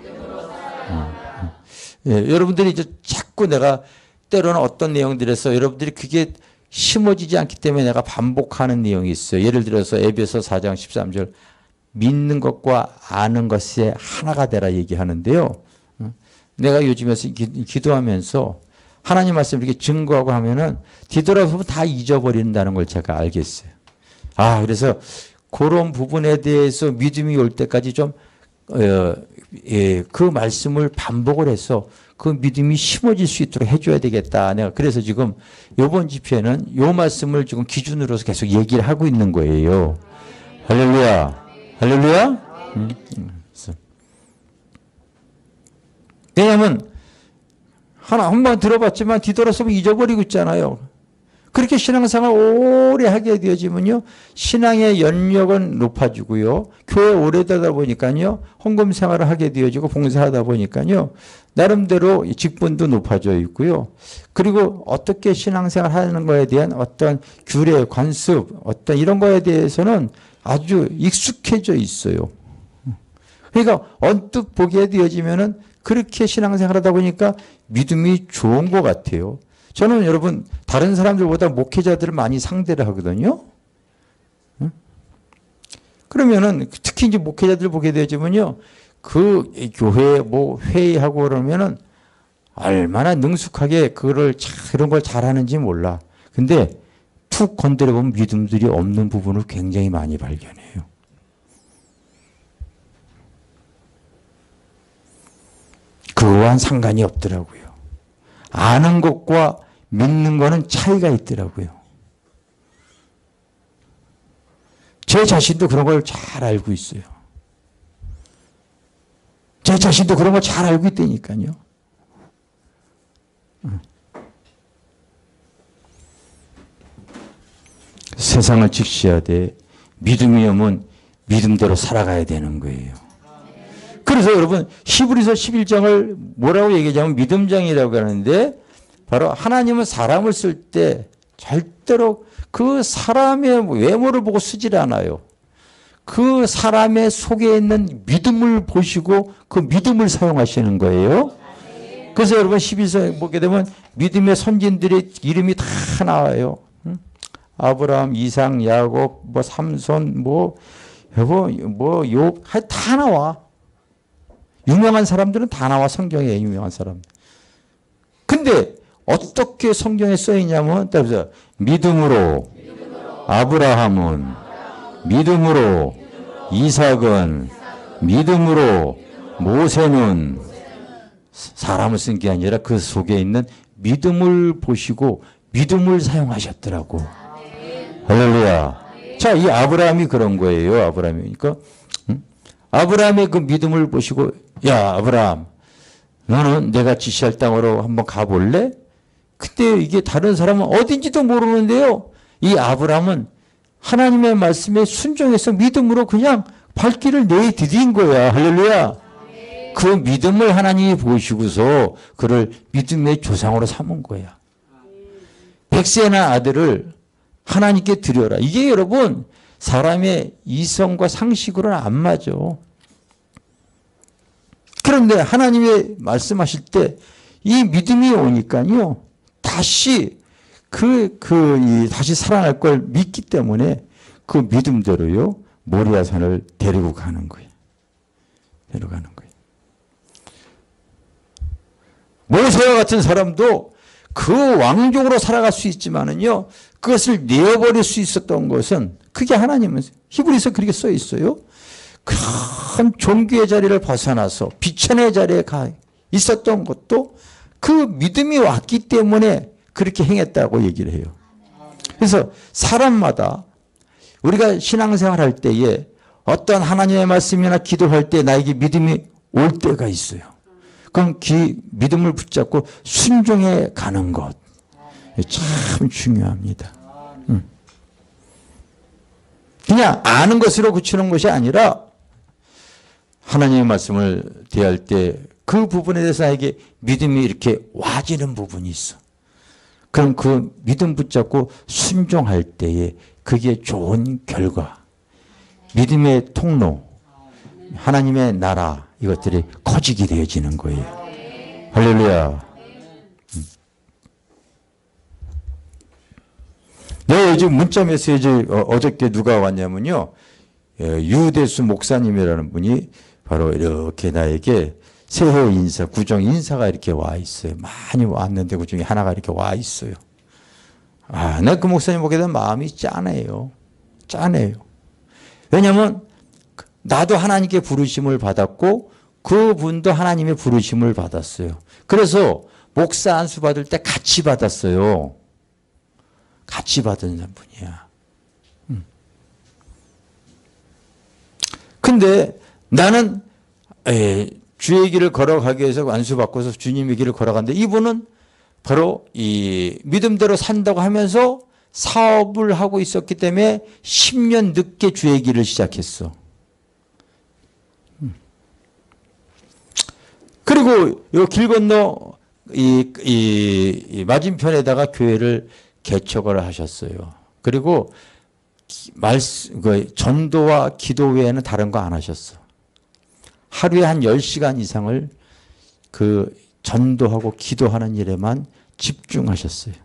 Speaker 1: 예, 여러분들이 이제 자꾸 내가 때로는 어떤 내용들에서 여러분들이 그게 심어지지 않기 때문에 내가 반복하는 내용이 있어요. 예를 들어서 에베소 4장 13절 믿는 것과 아는 것이 하나가 되라 얘기하는데요. 내가 요즘에서 기도하면서 하나님 말씀 이렇게 증거하고 하면은 뒤돌아보면 다 잊어버린다는 걸 제가 알겠어요. 그래서 그런 부분에 대해서 믿음이 올 때까지 좀 그 말씀을 반복을 해서 그 믿음이 심어질 수 있도록 해줘야 되겠다. 내가 그래서 지금 이번 집회는 이 말씀을 지금 기준으로 계속 얘기를 하고 있는 거예요. 할렐루야. 할렐루야. 왜냐하면 한 번 들어봤지만 뒤돌아서면 잊어버리고 있잖아요. 그렇게 신앙생활 오래 하게 되어지면요. 신앙의 연력은 높아지고요. 교회 오래 되다 보니까요. 헌금 생활을 하게 되어지고 봉사하다 보니까요. 나름대로 직분도 높아져 있고요. 그리고 어떻게 신앙생활 하는 거에 대한 어떤 규례, 관습, 어떤 이런 거에 대해서는 아주 익숙해져 있어요. 그러니까 언뜻 보게 되어지면은 그렇게 신앙생활 하다 보니까 믿음이 좋은 것 같아요. 저는 여러분 다른 사람들보다 목회자들을 많이 상대를 하거든요. 그러면은 특히 이제 목회자들 보게 되지면요, 그 교회 뭐 회의하고 그러면은 얼마나 능숙하게 그런 걸 잘하는지 몰라. 근데 툭 건드려 보면 믿음들이 없는 부분을 굉장히 많이 발견해요. 그거와는 상관이 없더라고요. 아는 것과 믿는 거는 차이가 있더라고요. 제 자신도 그런 걸 잘 알고 있어요. 제 자신도 그런 거 잘 알고 있다니까요. 세상을 직시하되 믿음이 오면 믿음대로 살아가야 되는 거예요. 그래서 여러분 히브리서 11장을 뭐라고 얘기하자면 믿음장이라고 하는데 바로 하나님은 사람을 쓸 때 절대로 그 사람의 외모를 보고 쓰질 않아요. 그 사람의 속에 있는 믿음을 보시고 그 믿음을 사용하시는 거예요. 그래서 여러분 11서 보게 되면 믿음의 선진들의 이름이 다 나와요. 아브라함, 이삭, 야곱, 뭐 삼손, 욥 다 나와. 유명한 사람들은 다 나와. 성경에 유명한 사람. 근데 어떻게 성경에 써 있냐면 따라서 믿음으로 아브라함은 믿음으로 이삭은 믿음으로 모세는 사람을 쓴 게 아니라 그 속에 있는 믿음을 보시고 믿음을 사용하셨더라고. 할렐루야. 자, 이 아브라함이 그런 거예요. 아브라함이니까. 아브라함의 그 믿음을 보시고 야 아브라함 너는 내가 지시할 땅으로 한번 가볼래? 그때 이게 다른 사람은 어딘지도 모르는데요. 이 아브라함은 하나님의 말씀에 순종해서 믿음으로 그냥 발길을 내디딘 거야. 할렐루야. 그 믿음을 하나님이 보시고서 그를 믿음의 조상으로 삼은 거야. 백세나 아들을 하나님께 드려라. 이게 여러분 사람의 이성과 상식으로는 안 맞아. 그런데 하나님의 말씀하실 때 이 믿음이 오니까요. 다시 다시 살아날 걸 믿기 때문에 그 믿음대로요. 모리아산을 데리고 가는 거예요. 데려가는 거예요. 모세와 같은 사람도 그 왕족으로 살아갈 수 있지만은요. 그것을 내어버릴 수 있었던 것은 그게 하나님은 히브리서 그렇게 써 있어요. 큰 종교의 자리를 벗어나서 비천의 자리에 가 있었던 것도 그 믿음이 왔기 때문에 그렇게 행했다고 얘기를 해요. 그래서 사람마다 우리가 신앙생활 할 때에 어떤 하나님의 말씀이나 기도할 때 나에게 믿음이 올 때가 있어요. 그럼 믿음을 붙잡고 순종해 가는 것. 참 중요합니다. 그냥 아는 것으로 그치는 것이 아니라 하나님의 말씀을 대할 때 그 부분에 대해서 나에게 믿음이 이렇게 와지는 부분이 있어. 그럼 그 믿음 붙잡고 순종할 때에 그게 좋은 결과, 믿음의 통로, 하나님의 나라 이것들이 커지게 되어지는 거예요. 할렐루야. 내가 요즘 문자 메시지 어저께 누가 왔냐면요. 유대수 목사님이라는 분이 바로 이렇게 나에게 새해 인사, 구정 인사가 이렇게 와 있어요. 많이 왔는데 그 중에 하나가 이렇게 와 있어요. 아, 내가 그 목사님 보게 되면 마음이 짠해요. 짠해요. 왜냐하면 나도 하나님께 부르심을 받았고 그분도 하나님의 부르심을 받았어요. 그래서 목사 안수 받을 때 같이 받았어요. 같이 받은 분이야. 근데 나는 주의 길을 걸어가기 위해서 안수받고서 주님의 길을 걸어갔는데 이분은 바로 이 믿음대로 산다고 하면서 사업을 하고 있었기 때문에 10년 늦게 주의 길을 시작했어. 그리고 이 길 건너 이 맞은편에다가 교회를 개척을 하셨어요. 그리고 전도와 기도 외에는 다른 거 안 하셨어. 하루에 한 10시간 이상을 그 전도하고 기도하는 일에만 집중하셨어요.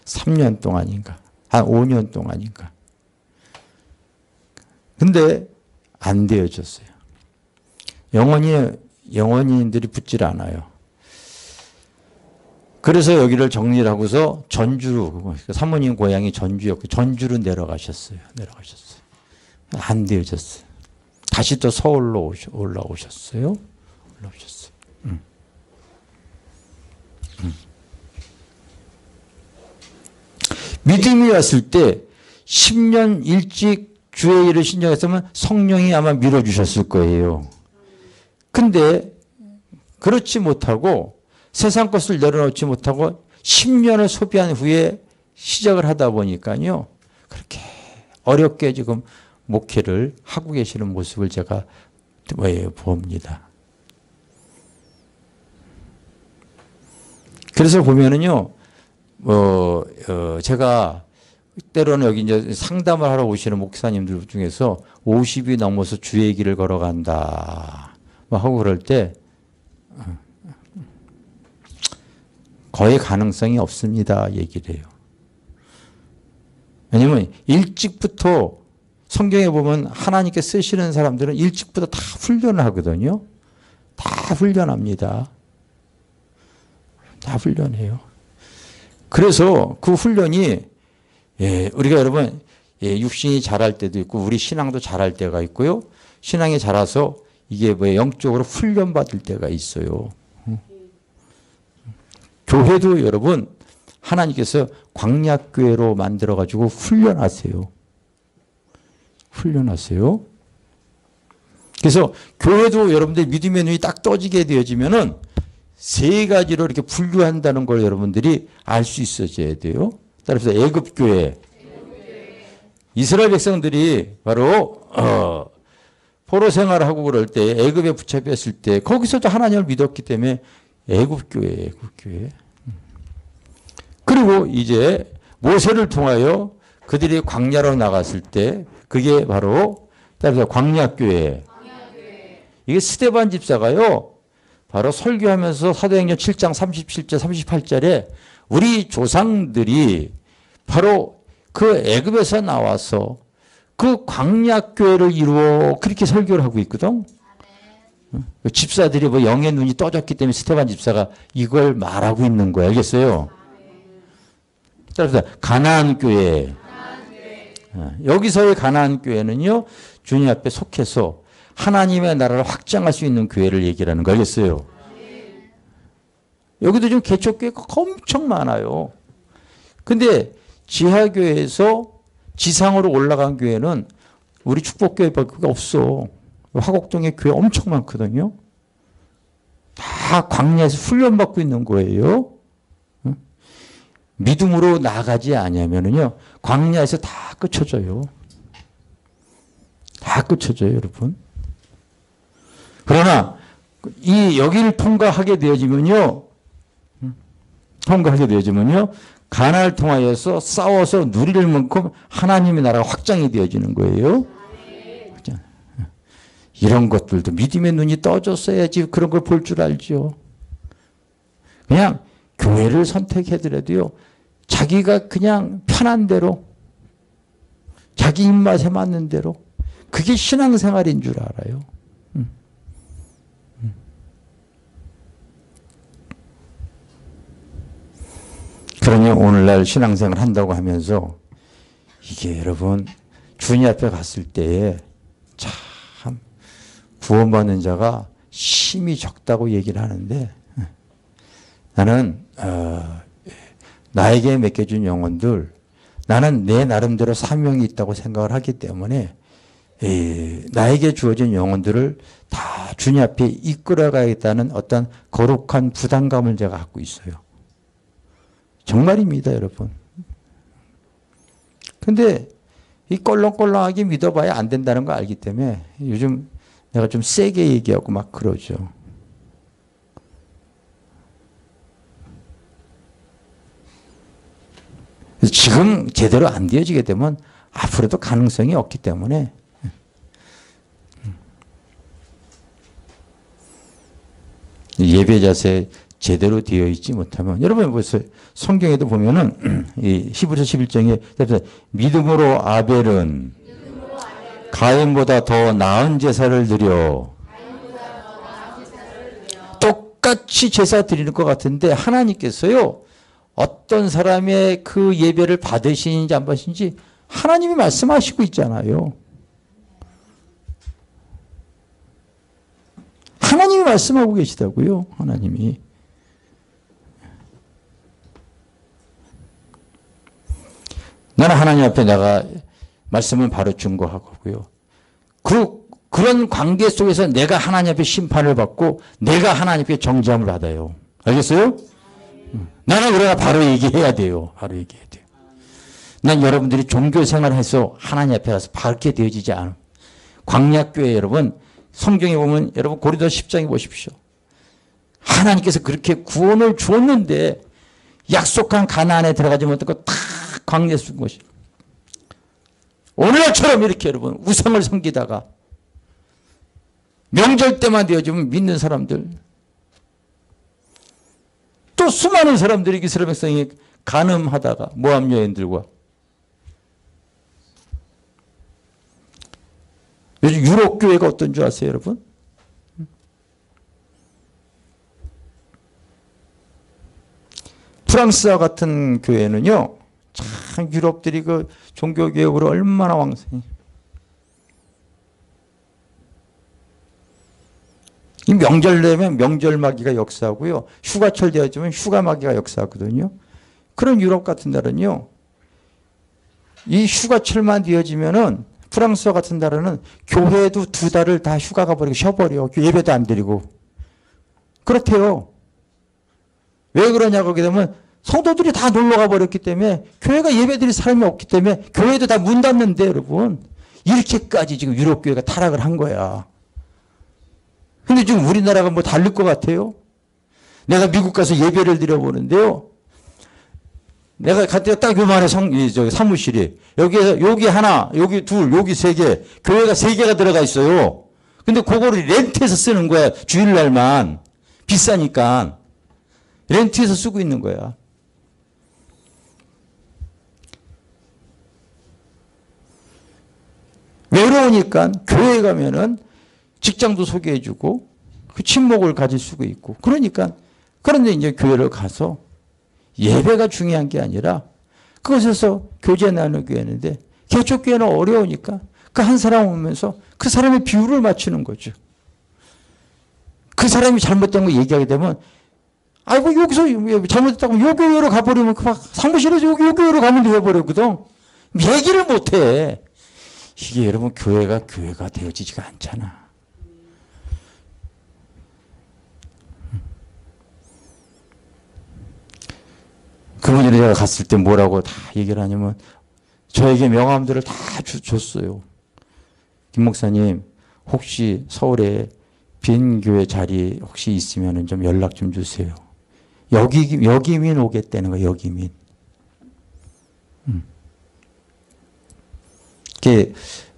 Speaker 1: 3년 동안인가, 한 5년 동안인가. 근데 안 되어졌어요. 영원인들이 붙질 않아요. 그래서 여기를 정리를 하고서 전주로, 사모님 고향이 전주였고 전주로 내려가셨어요. 안 되어졌어요. 다시 또 서울로 올라오셨어요. 믿음이 왔을 때 10년 일찍 주의 일을 신청했으면 성령이 아마 밀어주셨을 거예요. 근데 그렇지 못하고 세상 것을 내려놓지 못하고 10년을 소비한 후에 시작을 하다 보니까요. 그렇게 어렵게 지금 목회를 하고 계시는 모습을 제가 봅니다. 그래서 보면은요, 제가 때로는 여기 이제 상담을 하러 오시는 목사님들 중에서 50이 넘어서 주의 길을 걸어간다. 뭐 하고 그럴 때, 거의 가능성이 없습니다. 얘기를 해요. 왜냐면 일찍부터 성경에 보면 하나님께 쓰시는 사람들은 일찍부터 다 훈련을 하거든요. 다 훈련합니다. 다 훈련해요. 그래서 그 훈련이 우리가 여러분 육신이 자랄 때도 있고 우리 신앙도 자랄 때가 있고요. 신앙이 자라서 이게 뭐 영적으로 훈련받을 때가 있어요. 교회도 여러분 하나님께서 광약교회로 만들어가지고 훈련하세요. 훈련하세요. 그래서 교회도 여러분들 믿음의 눈이 딱 떠지게 되어지면은 세 가지로 이렇게 분류한다는 걸 여러분들이 알 수 있어져야 돼요. 따라서 애굽교회. 이스라엘 백성들이 바로 포로 생활을 하고 그럴 때 애굽에 붙잡혔을 때 거기서도 하나님을 믿었기 때문에 애굽교회. 그리고 이제 모세를 통하여 그들이 광야로 나갔을 때 그게 바로 따라서 광야교회. 이게 스데반 집사가요. 바로 설교하면서 사도행전 7장 37절 38절에 우리 조상들이 바로 그 애굽에서 나와서 그 광야교회를 이루어 그렇게 설교를 하고 있거든. 집사들이 뭐 영의 눈이 떠졌기 때문에 스데반 집사가 이걸 말하고 있는 거야. 알겠어요? 따라서 가나안 교회. 여기서의 가나안 교회는요. 주님 앞에 속해서 하나님의 나라를 확장할 수 있는 교회를 얘기하는 거 알겠어요? 여기도 지금 개척교회가 엄청 많아요. 근데 지하교회에서 지상으로 올라간 교회는 우리 축복교회밖에 없어. 화곡동에 교회 엄청 많거든요. 다 광야에서 훈련받고 있는 거예요. 믿음으로 나가지 않으면요. 광야에서 다 끝쳐져요. 다 끝쳐져요, 여러분. 그러나 이 여기를 통과하게 되어지면요. 가나안을 통하여서 싸워서 누릴 만큼 하나님의 나라가 확장이 되어지는 거예요. 이런 것들도 믿음의 눈이 떠졌어야지 그런 걸 볼 줄 알죠. 그냥 교회를 선택해더라도요. 자기가 그냥 편한 대로 자기 입맛에 맞는 대로 그게 신앙생활인 줄 알아요. 그러니 오늘날 신앙생활 한다고 하면서 이게 여러분 주님 앞에 갔을 때에 참 구원받는 자가 심히 적다고 얘기를 하는데 나는 나에게 맡겨준 영혼들 나는 내 나름대로 사명이 있다고 생각을 하기 때문에 나에게 주어진 영혼들을 다 주님 앞에 이끌어가겠다는 어떤 거룩한 부담감을 제가 갖고 있어요. 정말입니다, 여러분. 근데 이 껄렁껄렁하게 믿어봐야 안 된다는 거 알기 때문에 요즘 내가 좀 세게 얘기하고 막 그러죠. 지금 제대로 안 되어지게 되면 앞으로도 가능성이 없기 때문에 예배 자세 제대로 되어 있지 못하면 여러분 보세요. 성경에도 보면은 이 히브리서 11장에 믿음으로 아벨은 가인보다 더 나은 제사를 드려 똑같이 제사 드리는 것 같은데 하나님께서요. 어떤 사람의 그 예배를 받으시는지 안 받으시는지 하나님이 말씀하시고 있잖아요. 하나님이 말씀하고 계시다고요. 하나님이. 나는 하나님 앞에 내가 말씀을 바로 증거하고요. 그 그런 관계 속에서 내가 하나님 앞에 심판을 받고 내가 하나님 앞에 정죄함을 받아요. 알겠어요? 나는 그러나 바로 얘기해야 돼요. 바로 얘기해야 돼요. 난 여러분들이 종교 생활을 해서 하나님 앞에 가서 밝게 되어지지 않아. 광약교회 여러분, 성경에 보면 여러분 고린도 10장에 보십시오. 하나님께서 그렇게 구원을 주었는데 약속한 가나안에 들어가지 못하고 다 광야에 쓴 것이. 오늘날처럼 이렇게 여러분 우상을 섬기다가 명절 때만 되어지면 믿는 사람들, 또 수많은 사람들이 이스라엘 백성이 간음하다가 모함 여인들과 요즘 유럽 교회가 어떤 줄 아세요, 여러분? 프랑스와 같은 교회는요, 참 유럽들이 그 종교 개혁으로 얼마나 왕성해. 이 명절 되면 명절 마귀가 역사하고요, 휴가철 되어지면 휴가 마귀가 역사하거든요. 그런 유럽 같은 나라는요, 이 휴가철만 되어지면은 프랑스와 같은 나라는 교회도 2달을 다 휴가 가버리고 쉬어버려. 예배도 안 드리고. 그렇대요. 왜 그러냐고 하게 되면 성도들이 다 놀러 가버렸기 때문에 교회가 예배 드릴 사람이 없기 때문에 교회도 다 문 닫는데 여러분. 이렇게까지 지금 유럽 교회가 타락을 한 거야. 근데 지금 우리나라가 뭐 다를 것 같아요? 내가 미국 가서 예배를 드려보는데요. 내가 갈 때 딱 요만해 사무실이. 여기에서 여기 하나, 여기 둘, 여기 3개. 교회가 3개가 들어가 있어요. 근데 그거를 렌트해서 쓰는 거야. 주일날만. 비싸니까. 렌트해서 쓰고 있는 거야. 외로우니까 교회 가면은 직장도 소개해주고 그 친목을 가질 수가 있고. 그러니까 그런데 이제 교회를 가서 예배가 중요한 게 아니라 그것에서 교제 나누게 하는데 개척교회는 어려우니까 그 한 사람 오면서 그 사람의 비율을 맞추는 거죠. 그 사람이 잘못된 거 얘기하게 되면 아이고 여기서 잘못했다고 요 교회로 가버리면 그 막 사무실에서 요 교회로 가면 되어버렸거든. 얘기를 못해. 이게 여러분 교회가 되어지지가 않잖아. 그분이 제가 갔을 때 뭐라고 다 얘기를 하냐면 저에게 명함들을 다 줬어요. 김 목사님 혹시 서울에 빈 교회 자리 혹시 있으면 좀 연락 좀 주세요. 여기민 오겠다는 거예요. 여기민.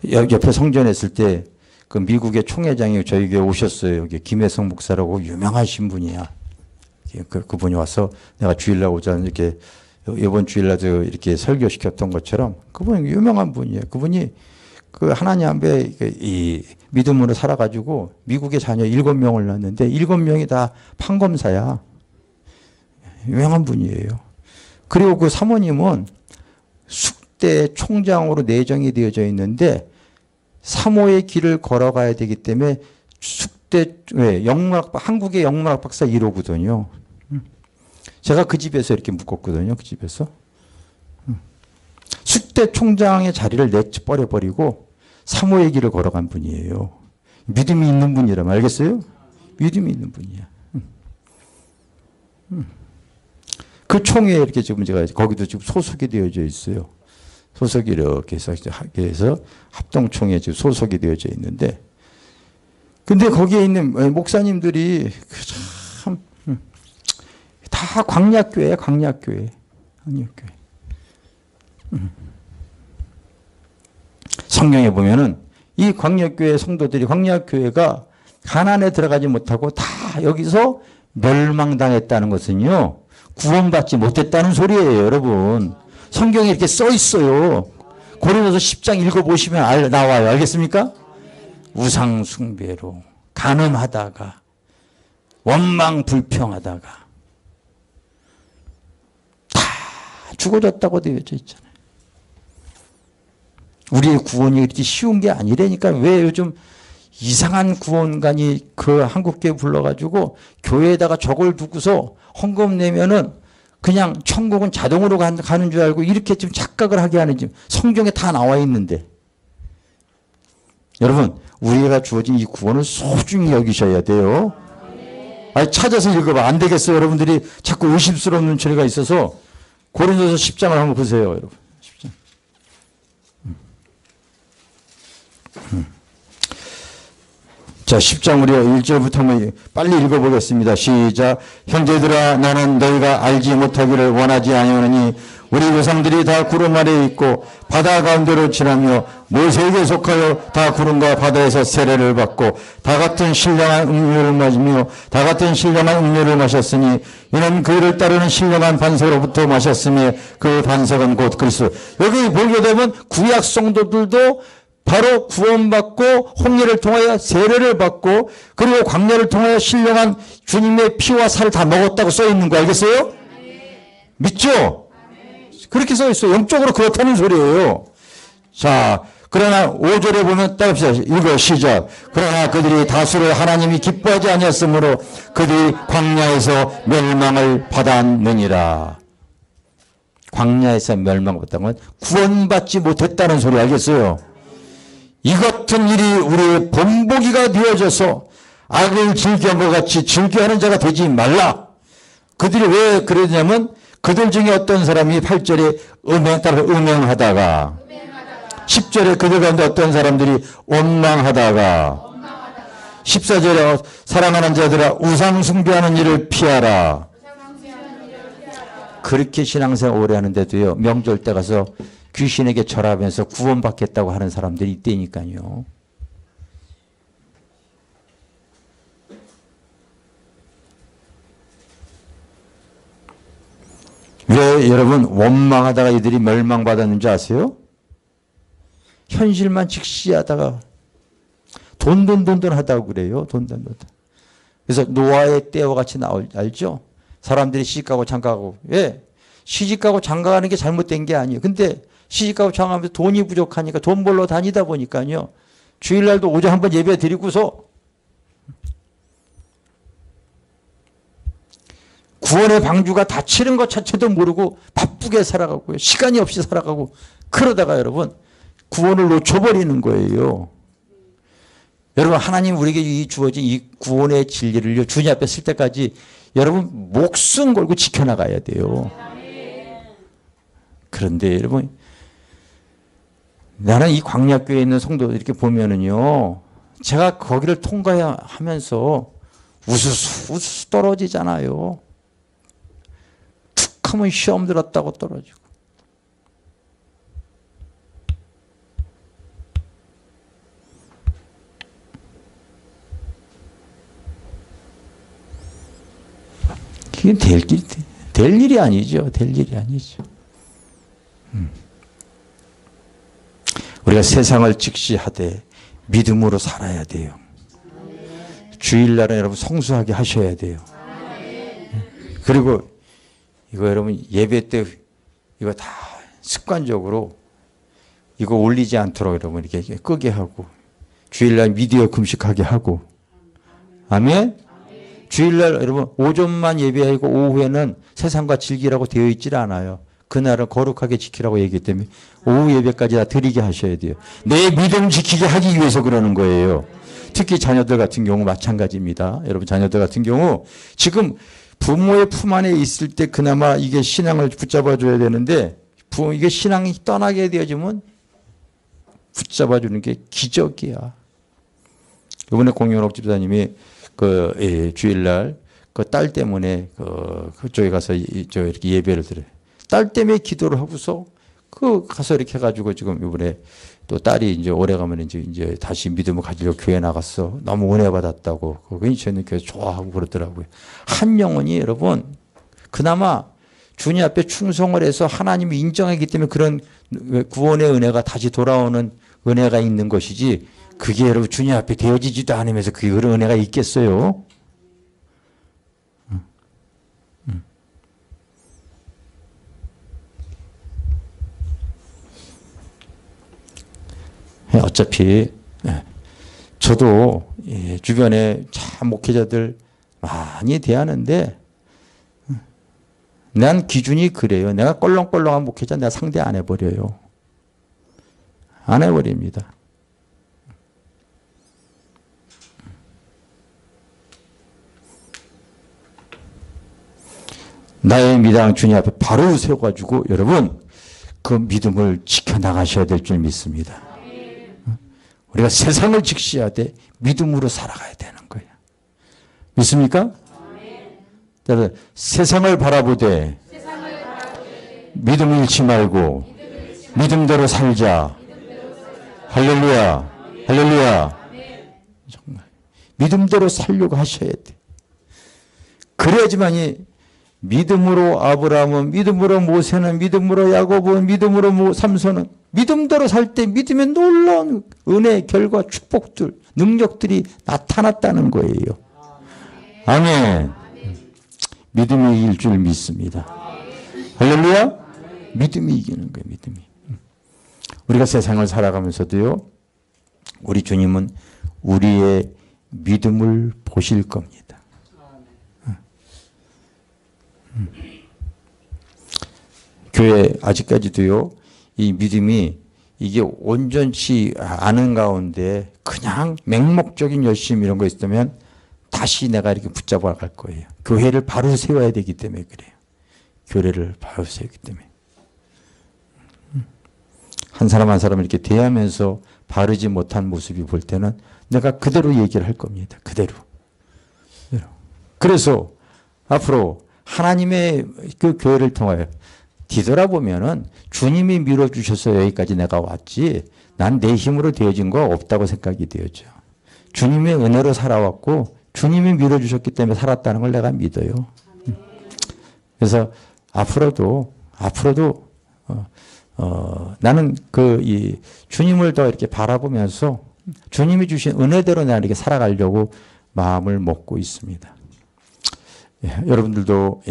Speaker 1: 옆에 성전했을 때 그 미국의 총회장이 저희 교회 오셨어요. 여기 김혜성 목사라고 유명하신 분이야. 그분이 와서 내가 주일날 오자 이렇게 이번 주일날도 이렇게 설교시켰던 것처럼 그분이 유명한 분이에요. 그분이 그 하나님 앞에 이 믿음으로 살아가지고 미국의 자녀 7명을 낳았는데 7명이 다 판검사야. 유명한 분이에요. 그리고 그 사모님은 숙대 총장으로 내정이 되어져 있는데 사모의 길을 걸어가야 되기 때문에 한국의 영문학 박사 1호거든요. 제가 그 집에서 이렇게 묶었거든요. 그 집에서. 숙대 총장의 자리를 내버려버리고 사모의 길을 걸어간 분이에요. 믿음이 있는 분이라면 알겠어요? 믿음이 있는 분이야. 그 총회에 이렇게 지금 제가 거기도 지금 소속이 되어져 있어요. 소속이 이렇게 해서 합동총회에 지금 소속이 되어져 있는데 근데 거기에 있는 목사님들이 참 다 광약교회야, 광약교회. 성경에 보면은 이 광약교회 성도들이 광약교회가 가나안에 들어가지 못하고 다 여기서 멸망당했다는 것은요. 구원받지 못했다는 소리예요, 여러분. 성경에 이렇게 써 있어요. 고린도서 10장 읽어보시면 나와요. 알겠습니까? 우상 숭배로 간음하다가 원망 불평하다가 다 죽어졌다고 되어져 있잖아요. 우리의 구원이 이렇게 쉬운 게 아니라니까. 왜 요즘 이상한 구원관이 그 한국교회 불러가지고 교회에다가 저걸 두고서 헌금 내면은 그냥 천국은 자동으로 가는 줄 알고 이렇게 좀 착각을 하게 하는, 지금 성경에 다 나와 있는데. 여러분, 우리가 주어진 이 구원을 소중히 여기셔야 돼요. 아니, 찾아서 읽어봐. 안 되겠어요. 여러분들이 자꾸 의심스러운 눈초리가 있어서 고린도서 10장을 한번 보세요. 여러분. 10장. 자, 10장 우리가 1절부터 한번 빨리 읽어보겠습니다. 시작. 형제들아, 나는 너희가 알지 못하기를 원하지 아니하노니 우리 조상들이 다 구름 아래에 있고 바다 가운데로 지나며 모세에게 속하여 다 구름과 바다에서 세례를 받고 다 같은 신령한 음료를 마시며 다 같은 신령한 음료를 마셨으니 이는 그를 따르는 신령한 반석으로부터 마셨으며 그 반석은 곧 그리스도. 여기 보게 되면 구약 성도들도 바로 구원받고 홍해를 통하여 세례를 받고 그리고 광야를 통하여 신령한 주님의 피와 살을 다 먹었다고 써 있는 거 알겠어요? 믿죠? 그렇게 써 있어요. 영적으로 그렇다는 소리예요. 자, 그러나 5절에 보면 따릅시다. 읽어 시작. 그러나 그들이 다수를 하나님이 기뻐하지 아니었으므로 그들이 광야에서 멸망을 받았느니라. 광야에서 멸망받았다는 건 구원받지 못했다는 소리 알겠어요? 이 같은 일이 우리의 본보기가 되어져서 악을 즐겨한 것 같이 즐겨하는 자가 되지 말라. 그들이 왜 그러냐면 그들 중에 어떤 사람이 8절에 음행하다가 10절에 그들 가운데 어떤 사람들이 원망하다가 14절에 사랑하는 자들아 우상 숭배하는 일을 피하라. 그렇게 신앙생활 오래 하는데도요 명절 때 가서 귀신에게 절하면서 구원받겠다고 하는 사람들이 있다니까요. 왜 여러분 원망하다가 이들이 멸망받았는지 아세요? 현실만 직시하다가 돈 하다고 그래요. 돈. 그래서 노아의 때와 같이 알죠? 사람들이 시집가고 장가가고. 왜? 시집가고 장가가는 게 잘못된 게 아니에요. 근데 시집가고 장가가면서 돈이 부족하니까 돈 벌러 다니다 보니까요. 주일날도 오전 한번 예배 드리고서 구원의 방주가 닫히는 것 자체도 모르고 바쁘게 살아가고요. 시간이 없이 살아가고 그러다가 여러분 구원을 놓쳐버리는 거예요. 여러분 하나님 우리에게 주어진 이 구원의 진리를요. 주님 앞에 쓸 때까지 여러분 목숨 걸고 지켜나가야 돼요. 그런데 여러분 나는 이 광야교회에 있는 성도들 이렇게 보면은요. 제가 거기를 통과하면서 우수수 떨어지잖아요. 툭 하면 시험 들었다고 떨어지고. 그게 될 일이 아니죠. 될 일이 아니죠. 우리가 세상을 직시하되 믿음으로 살아야 돼요. 주일날은 여러분 성수하게 하셔야 돼요. 그리고 이거 여러분 예배 때 이거 다 습관적으로 이거 올리지 않도록 여러분 이렇게 끄게 하고 주일날 미디어 금식하게 하고 아멘? 주일날 여러분 오전만 예배하고 오후에는 세상과 즐기라고 되어 있질 않아요. 그날은 거룩하게 지키라고 얘기했기 때문에 오후 예배까지 다 드리게 하셔야 돼요. 내 믿음 지키게 하기 위해서 그러는 거예요. 특히 자녀들 같은 경우 마찬가지입니다. 여러분 자녀들 같은 경우 지금 부모의 품 안에 있을 때 그나마 이게 신앙을 붙잡아 줘야 되는데 이게 신앙이 떠나게 되어지면 붙잡아 주는 게 기적이야. 이번에 공영록 집사님이 주일날 그 딸 때문에 그쪽에 가서 이렇게 예배를 드려요. 딸 때문에 기도를 하고서 가서 이렇게 해가지고 지금 이번에 또 딸이 이제 오래 가면 이제 다시 믿음을 가지려고 교회 나갔어. 너무 은혜 받았다고. 그거 저는 교회 좋아하고 그러더라고요. 한 영혼이 여러분 그나마 주님 앞에 충성을 해서 하나님이 인정하기 때문에 그런 구원의 은혜가 다시 돌아오는 은혜가 있는 것이지 그게 여러분 주님 앞에 되어지지도 않으면서 그게 그런 은혜가 있겠어요? 어차피 저도 주변에 참 목회자들 많이 대하는데 난 기준이 그래요. 내가 껄렁껄렁한 목회자 내가 상대 안 해버려요. 안 해버립니다. 나의 미당 주님 앞에 바로 세워가지고 여러분 그 믿음을 지켜나가셔야 될 줄 믿습니다. 우리가 세상을 직시하되 믿음으로 살아가야 되는 거예요. 믿습니까? 여러분 세상을 바라보되 믿음을 잃지 말고 믿음대로 살자. 할렐루야. 할렐루야. 정말 믿음대로 살려고 하셔야 돼. 그래야지만이 믿음으로 아브라함은, 믿음으로 모세는, 믿음으로 야고보는, 믿음으로 삼손은 믿음대로 살 때 믿음의 놀라운 은혜, 결과, 축복들, 능력들이 나타났다는 거예요. 아멘. 믿음이 이길 줄 믿습니다. 할렐루야. 믿음이 이기는 거예요. 믿음이. 우리가 세상을 살아가면서도요, 우리 주님은 우리의 믿음을 보실 겁니다. 교회 아직까지도요, 이 믿음이 이게 온전치 않은 가운데 그냥 맹목적인 열심 이런 거 있으면 다시 내가 이렇게 붙잡아 갈 거예요. 교회를 바로 세워야 되기 때문에 그래요. 교회를 바로 세우기 때문에. 한 사람 한 사람 이렇게 대하면서 바르지 못한 모습이 볼 때는 내가 그대로 얘기를 할 겁니다. 그대로. 그래서 앞으로 하나님의 그 교회를 통하여 뒤돌아보면은 주님이 밀어주셔서 여기까지 내가 왔지 난 내 힘으로 되어진 거 없다고 생각이 되었죠. 주님의 은혜로 살아왔고 주님이 밀어주셨기 때문에 살았다는 걸 내가 믿어요. 그래서 앞으로도 나는 이 주님을 더 이렇게 바라보면서 주님이 주신 은혜대로 나는 이렇게 살아가려고 마음을 먹고 있습니다. 예, 여러분들도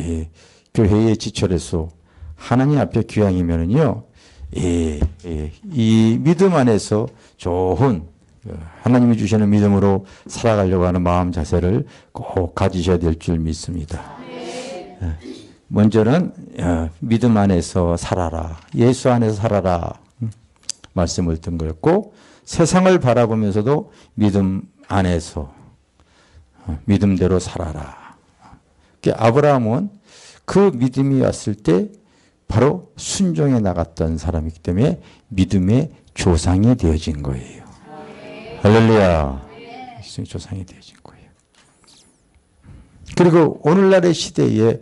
Speaker 1: 교회의 지철에서 하나님 앞에 귀향이면은요, 이 믿음 안에서 좋은 하나님이 주시는 믿음으로 살아가려고 하는 마음 자세를 꼭 가지셔야 될 줄 믿습니다. 먼저는 믿음 안에서 살아라. 예수 안에서 살아라. 말씀을 든 거였고, 세상을 바라보면서도 믿음 안에서 믿음대로 살아라. 아브라함은 그 믿음이 왔을 때 바로 순종해 나갔던 사람이기 때문에 믿음의 조상이 되어진 거예요. 할렐루야. 믿음의 조상이 되어진 거예요. 그리고 오늘날의 시대에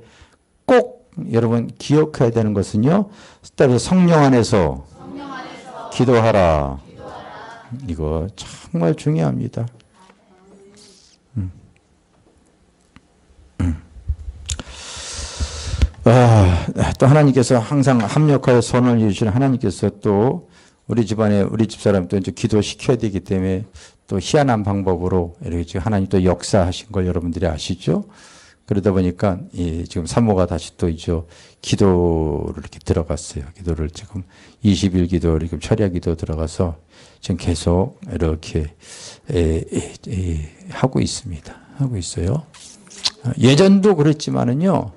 Speaker 1: 꼭 여러분 기억해야 되는 것은요. 따라서 성령 안에서 기도하라. 이거 정말 중요합니다. 또 하나님께서 항상 합력하여 선을 이루시는 하나님께서 또 우리 집안에 우리 집사람 또 이제 기도시켜야 되기 때문에 또 희한한 방법으로 이렇게 하나님 또 역사하신 걸 여러분들이 아시죠? 그러다 보니까 지금 사모가 다시 또 이제 기도를 이렇게 들어갔어요. 기도를 지금 20일 기도 지금 철야 기도 들어가서 지금 계속 이렇게 하고 있습니다. 하고 있어요. 예전도 그랬지만은요.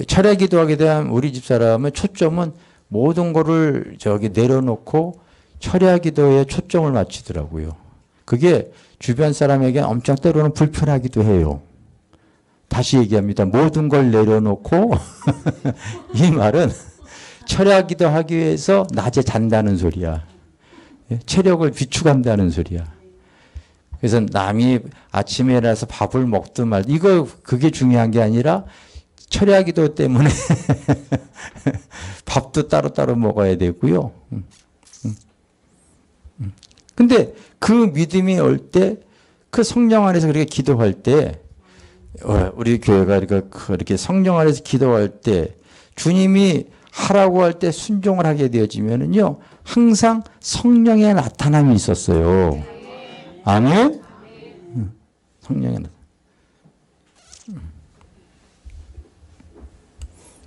Speaker 1: 철야 기도하게 대한 우리 집사람의 초점은 모든 거를 내려놓고 철야 기도에 초점을 맞추더라고요. 그게 주변 사람에게 엄청 때로는 불편하기도 해요. 다시 얘기합니다. 모든 걸 내려놓고 이 말은 철야 기도하기 위해서 낮에 잔다는 소리야. 체력을 비축한다는 소리야. 그래서 남이 아침에 일어나서 밥을 먹든 말든 그게 중요한 게 아니라 철야 기도 때문에 밥도 따로따로 먹어야 되고요. 근데 그 믿음이 올 때 그 성령 안에서 그렇게 기도할 때 우리 교회가 그렇게 성령 안에서 기도할 때 주님이 하라고 할 때 순종을 하게 되어지면은요 항상 성령의 나타남이 있었어요. 아멘? 성령의 나타남.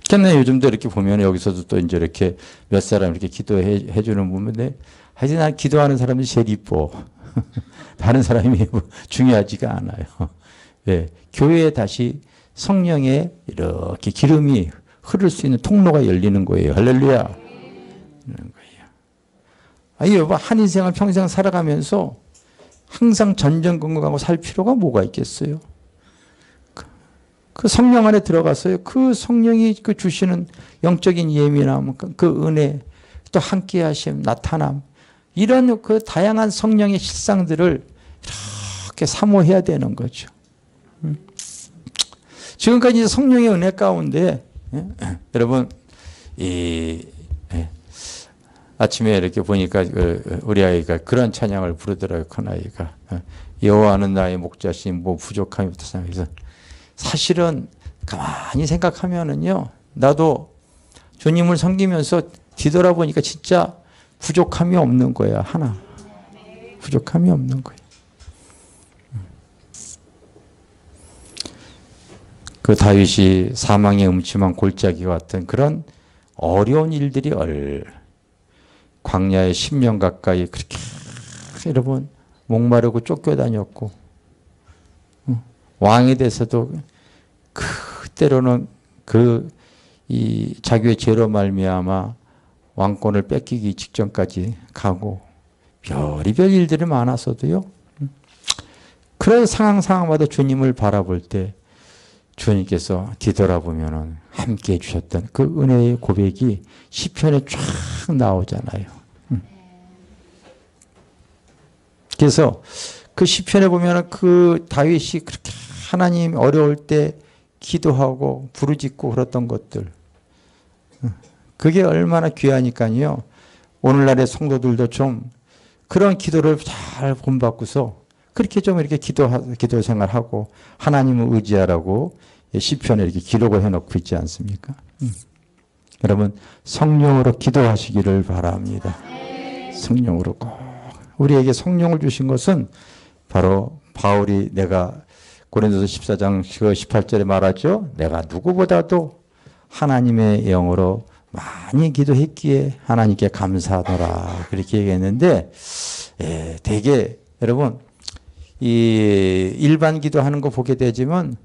Speaker 1: 근데 요즘도 이렇게 보면 여기서도 또 이제 이렇게 몇 사람 이렇게 기도해 주는 분인데 하여튼 난 기도하는 사람이 제일 이뻐. 다른 사람이 중요하지가 않아요. 네, 교회에 다시 성령의 이렇게 기름이 흐를 수 있는 통로가 열리는 거예요. 할렐루야. 이런 거예요. 여러분 한 인생을 평생 살아가면서 항상 전전긍긍하고 살 필요가 뭐가 있겠어요? 그 성령 안에 들어가서요. 그 성령이 그 주시는 영적인 예민함, 그 은혜, 또 함께하심, 나타남, 이런 그 다양한 성령의 실상들을 이렇게 사모해야 되는 거죠. 지금까지 성령의 은혜 가운데 여러분 아침에 이렇게 보니까 우리 아이가 그런 찬양을 부르더라고요. 큰 아이가 여호와는 나의 목자신 뭐 부족함이 없다. 그래서 사실은 가만히 생각하면은요, 나도 주님을 섬기면서 뒤돌아보니까 진짜 부족함이 없는 거야. 하나 부족함이 없는 거야. 그 다윗이 사망의 음침한 골짜기 같은 그런 어려운 일들이 광야에 10년 가까이 그렇게 여러분 목마르고 쫓겨다녔고 왕이 돼서도 그때로는 이 자기의 죄로 말미암아 왕권을 뺏기기 직전까지 가고 별의별 일들이 많았어도요. 그런 상황마다 주님을 바라볼 때 주님께서 뒤돌아보면 함께 해주셨던 그 은혜의 고백이 시편에 쫙 나오잖아요. 그래서 그 시편에 보면 그 다윗이 그렇게 하나님 어려울 때 기도하고 부르짖고 그랬던 것들, 그게 얼마나 귀하니까요. 오늘날의 성도들도 좀 그런 기도를 잘 본받고서 그렇게 좀 이렇게 기도 생활하고 하나님을 의지하라고 시편에 이렇게 기록을 해놓고 있지 않습니까? 여러분 성령으로 기도하시기를 바랍니다. 성령으로 꼭. 우리에게 성령을 주신 것은 바로 바울이 내가 고린도서 14장 18절에 말하죠. 내가 누구보다도 하나님의 영으로 많이 기도했기에 하나님께 감사하노라 그렇게 얘기했는데 되게 여러분 이 일반 기도하는 거 보게 되지만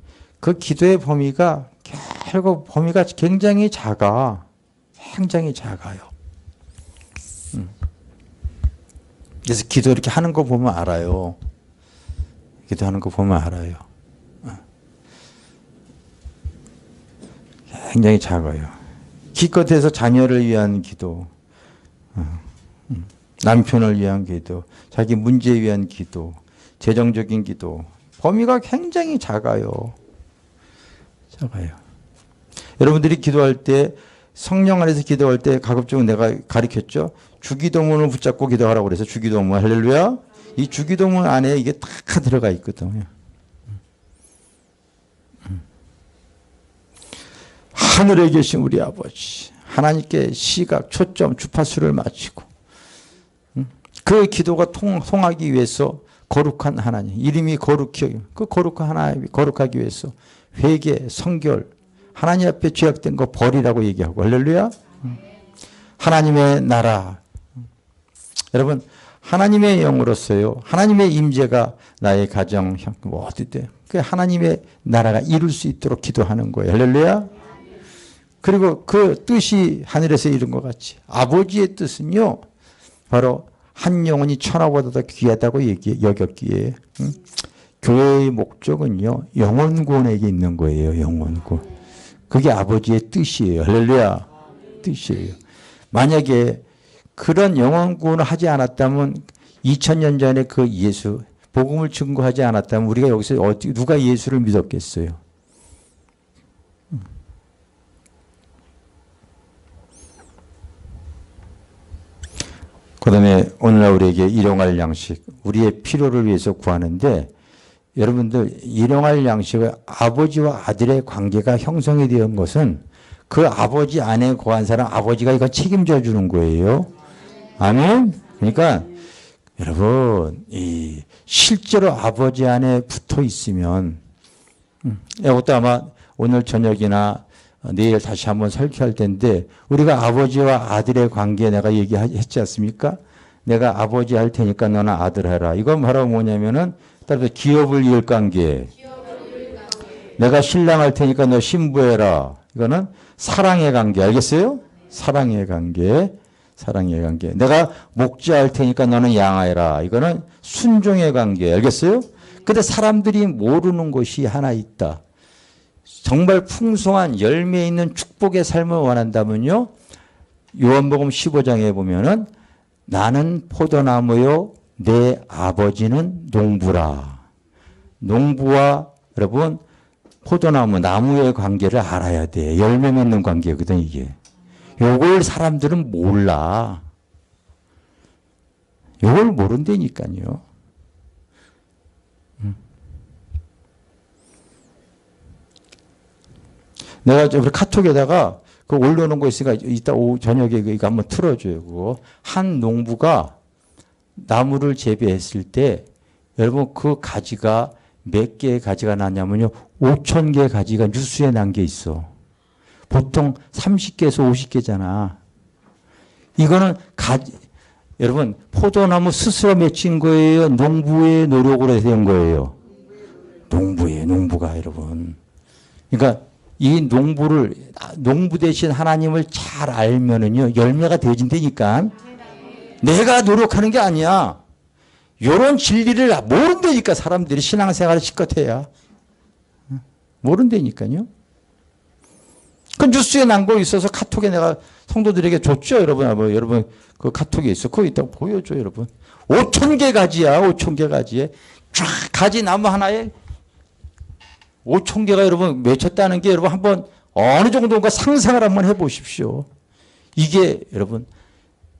Speaker 1: 그 기도의 범위가 결국 범위가 굉장히 작아요. 그래서 기도 이렇게 하는 거 보면 알아요. 기도하는 거 보면 알아요. 굉장히 작아요. 기껏해서 자녀를 위한 기도, 남편을 위한 기도, 자기 문제에 위한 기도, 재정적인 기도, 범위가 굉장히 작아요. 여러분들이 기도할 때 성령 안에서 기도할 때 가급적이면 내가 가르쳤죠. 주기도문을 붙잡고 기도하라고 그래서 주기도문 할렐루야. 이 주기도문 안에 이게 다 들어가 있거든요. 하늘에 계신 우리 아버지 하나님께 시각, 초점, 주파수를 맞추고 그 기도가 통하기 위해서 거룩한 하나님, 이름이 거룩히 그 거룩한 하나님 거룩하기 위해서 회개, 성결, 하나님 앞에 죄악된 거 버리라고 얘기하고 할렐루야. 하나님의 나라. 여러분 하나님의 영으로서요. 하나님의 임재가 나의 가정, 뭐 어디 때 그 하나님의 나라가 이룰 수 있도록 기도하는 거예요. 할렐루야. 그리고 그 뜻이 하늘에서 이룬 것 같이 아버지의 뜻은요. 바로 한 영혼이 천하보다 더 귀하다고 여겼기에 교회의 목적은요. 영혼 구원에게 있는 거예요. 영혼 구원. 그게 아버지의 뜻이에요. 할렐루야. 뜻이에요. 만약에 그런 영혼 구원을 하지 않았다면 2000년 전에 그 예수 복음을 증거하지 않았다면 우리가 여기서 누가 예수를 믿었겠어요. 그 다음에 오늘날 우리에게 일용할 양식, 우리의 필요를 위해서 구하는데 여러분들 일용할 양식은 아버지와 아들의 관계가 형성이 된 것은 그 아버지 안에 구한 사람 아버지가 이거 책임져 주는 거예요. 아멘. 그러니까 여러분 이 실제로 아버지 안에 붙어 있으면 이것도 아마 오늘 저녁이나 내일 다시 한번 설교할 텐데 우리가 아버지와 아들의 관계 내가 얘기했지 않습니까? 내가 아버지 할 테니까 너는 아들 해라. 이건 바로 뭐냐면은 따라서 기업을 이을 관계. 내가 신랑 할 테니까 너 신부해라. 이거는 사랑의 관계. 알겠어요? 사랑의 관계. 사랑의 관계. 내가 목자할 테니까 너는 양해라. 이거는 순종의 관계. 알겠어요? 근데 사람들이 모르는 것이 하나 있다. 정말 풍성한 열매 있는 축복의 삶을 원한다면요. 요한복음 15장에 보면은 나는 포도나무요 내 아버지는 농부라. 농부와 여러분 포도나무 나무의 관계를 알아야 돼. 열매 맺는 관계거든 이게. 요걸 사람들은 몰라. 요걸 모른다니까요. 내가 우리 카톡에다가 그 올려놓은 거 있으니까 이따 오후 저녁에 이거 한번 틀어줘요. 그거. 한 농부가 나무를 재배했을 때 여러분 그 가지가 몇 개의 가지가 나냐면요. 5,000개의 가지가 뉴스에 난 게 있어. 보통 30개에서 50개잖아. 이거는 여러분 포도나무 스스로 맺힌 거예요. 농부의 노력으로 된 거예요. 농부가 여러분. 그러니까 이 농부 대신 하나님을 잘 알면은요, 열매가 되어진다니까. 내가 노력하는 게 아니야. 요런 진리를 모른다니까, 사람들이 신앙생활을 실컷해야. 모른다니까요. 그 뉴스에 난 거 있어서 카톡에 내가 성도들에게 줬죠, 여러분. 여러분, 그 카톡에 있어. 그거 이따가 보여줘, 여러분. 5,000개 가지야, 5,000개 가지에. 쫙 가지 나무 하나에 5,000개가 여러분 맺혔다는 게 여러분 한번 어느 정도인가 상상을 한번 해보십시오. 이게 여러분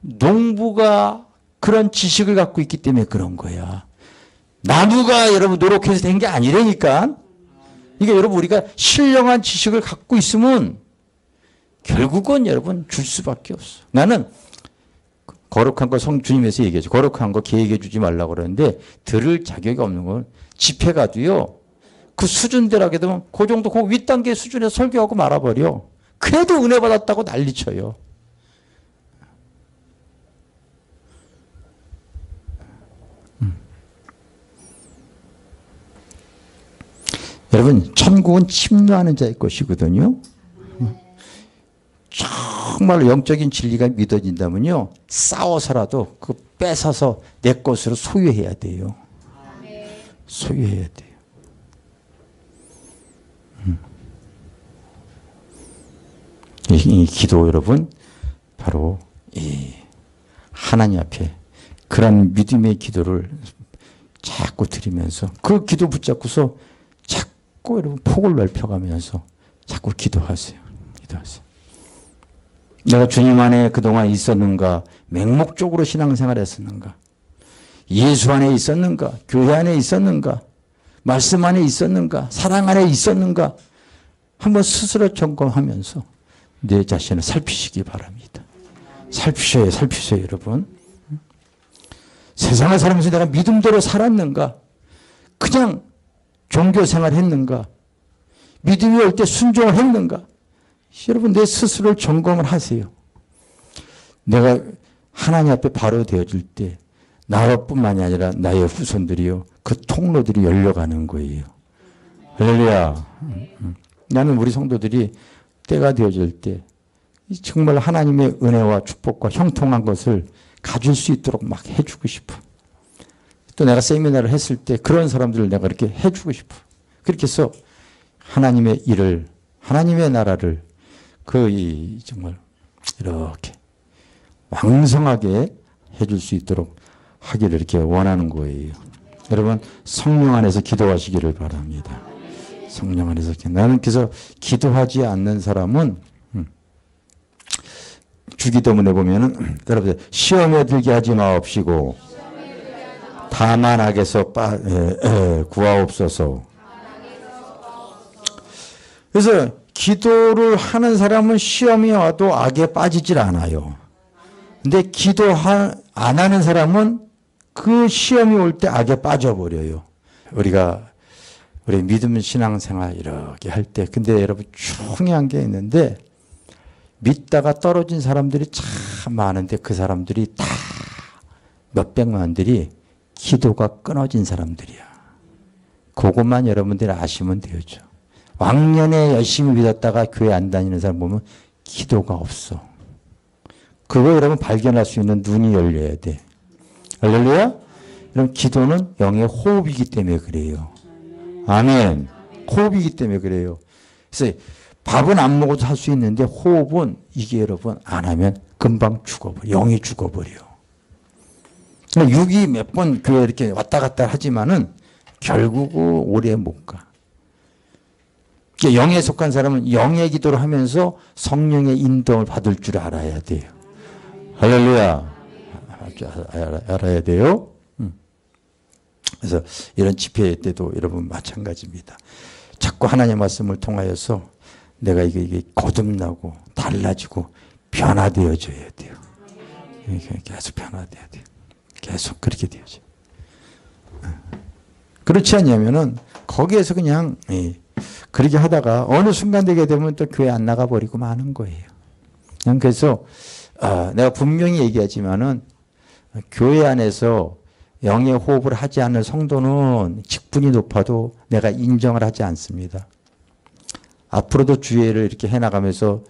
Speaker 1: 농부가 그런 지식을 갖고 있기 때문에 그런 거야. 나무가 여러분 노력해서 된 게 아니라니까. 이게 여러분 우리가 신령한 지식을 갖고 있으면 결국은 여러분 줄 수밖에 없어. 나는 거룩한 거 주님에서 얘기하죠. 거룩한 거 계획해 주지 말라고 그러는데 들을 자격이 없는 건 집회 가도요. 그 수준대로 하게 되면 그 정도 그 윗단계 수준에서 설교하고 말아버려. 그래도 은혜 받았다고 난리쳐요. 여러분 천국은 침노하는 자의 것이거든요. 정말 영적인 진리가 믿어진다면요. 싸워서라도 그 뺏어서 내 것으로 소유해야 돼요. 소유해야 돼요. 이 기도 여러분 바로 이 하나님 앞에 그런 믿음의 기도를 자꾸 드리면서 그 기도 붙잡고서 자꾸 여러분 폭을 넓혀가면서 자꾸 기도하세요. 기도하세요. 내가 주님 안에 그동안 있었는가? 맹목적으로 신앙생활 했었는가? 예수 안에 있었는가? 교회 안에 있었는가? 말씀 안에 있었는가? 사랑 안에 있었는가? 한번 스스로 점검하면서 내 자신을 살피시기 바랍니다. 살피셔요, 여러분. 세상을 살면서 내가 믿음대로 살았는가? 그냥 종교생활 했는가? 믿음이 올 때 순종을 했는가? 여러분, 내 스스로를 점검을 하세요. 내가 하나님 앞에 바로 되어질 때 나뿐만이 아니라 나의 후손들이요. 그 통로들이 열려가는 거예요. 할렐루야. 나는 우리 성도들이 때가 되어질 때 정말 하나님의 은혜와 축복과 형통한 것을 가질 수 있도록 막 해주고 싶어. 또 내가 세미나를 했을 때 그런 사람들을 내가 이렇게 해주고 싶어. 그렇게 해서 하나님의 일을, 하나님의 나라를 정말 이렇게 왕성하게 해줄 수 있도록 하기를 이렇게 원하는 거예요. 여러분 성령 안에서 기도하시기를 바랍니다. 성령 안에서. 나는 그래서 기도하지 않는 사람은 주기도문에 보면은 여러분 시험에 들게 하지 마옵시고 다만 악에서 구하옵소서. 그래서 기도를 하는 사람은 시험이 와도 악에 빠지질 않아요. 근데 기도 안 하는 사람은 그 시험이 올 때 악에 빠져버려요. 우리 믿음 신앙생활 이렇게 할 때 근데 여러분 중요한 게 있는데 믿다가 떨어진 사람들이 참 많은데 그 사람들이 다 몇백만들이 기도가 끊어진 사람들이야. 그것만 여러분들이 아시면 되죠. 왕년에 열심히 믿었다가 교회 안 다니는 사람 보면 기도가 없어. 그거 여러분 발견할 수 있는 눈이 열려야 돼. 할렐루야? 여러분 기도는 영의 호흡이기 때문에 그래요. 아멘. 호흡이기 때문에 그래요. 그래서 밥은 안 먹어도 살 수 있는데 호흡은 이게 여러분 안 하면 금방 죽어버려. 영이 죽어버려. 육이 몇 번 교회 이렇게 왔다 갔다 하지만은 결국은 오래 못 가. 영에 속한 사람은 영의 기도를 하면서 성령의 인도를 받을 줄 알아야 돼요. 할렐루야. 알아야 돼요. 그래서 이런 집회 때도 여러분 마찬가지입니다. 자꾸 하나님의 말씀을 통하여서 내가 이게 거듭나고 달라지고 변화되어져야 돼요. 계속 변화돼야 돼요. 계속 그렇게 되어져요. 그렇지 않냐면은 거기에서 그냥 그렇게 하다가 어느 순간 되게 되면 또 교회 안 나가버리고 마는 거예요. 그냥 그래서 내가 분명히 얘기하지만은 교회 안에서 영의 호흡을 하지 않는 성도는 직분이 높아도 내가 인정을 하지 않습니다. 앞으로도 주회를 이렇게 해나가면서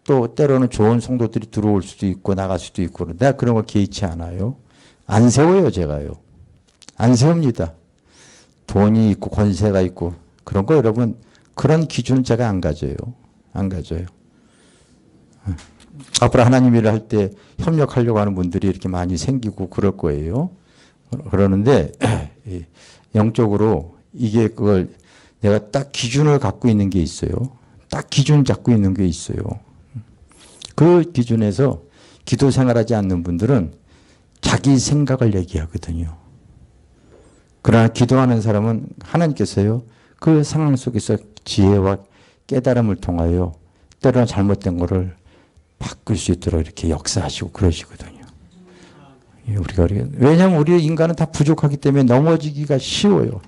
Speaker 1: 또 때로는 좋은 성도들이 들어올 수도 있고 나갈 수도 있고 내가 그런 거 개의치 않아요. 안 세워요 제가요. 안 세웁니다. 돈이 있고 권세가 있고 그런 거 여러분 그런 기준은 제가 안 가져요. 안 가져요. 앞으로 하나님 일을 할 때 협력하려고 하는 분들이 이렇게 많이 생기고 그럴 거예요. 그러는데 영적으로 이게 그걸 내가 딱 기준을 갖고 있는 게 있어요. 딱 기준 잡고 있는 게 있어요. 그 기준에서 기도 생활하지 않는 분들은 자기 생각을 얘기하거든요. 그러나 기도하는 사람은 하나님께서요. 그 상황 속에서 지혜와 깨달음을 통하여 때로는 잘못된 거를 바꿀 수 있도록 이렇게 역사하시고 그러시거든요. 왜냐하면 우리 인간은 다 부족하기 때문에 넘어지기가 쉬워요.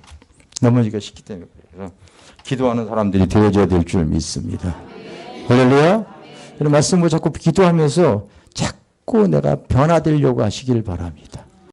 Speaker 1: 넘어지기가 쉽기 때문에 그래서 기도하는 사람들이 되어져야 될 줄 믿습니다. 할렐루야. 이런 말씀을 자꾸 기도하면서 자꾸 내가 변화되려고 하시길 바랍니다.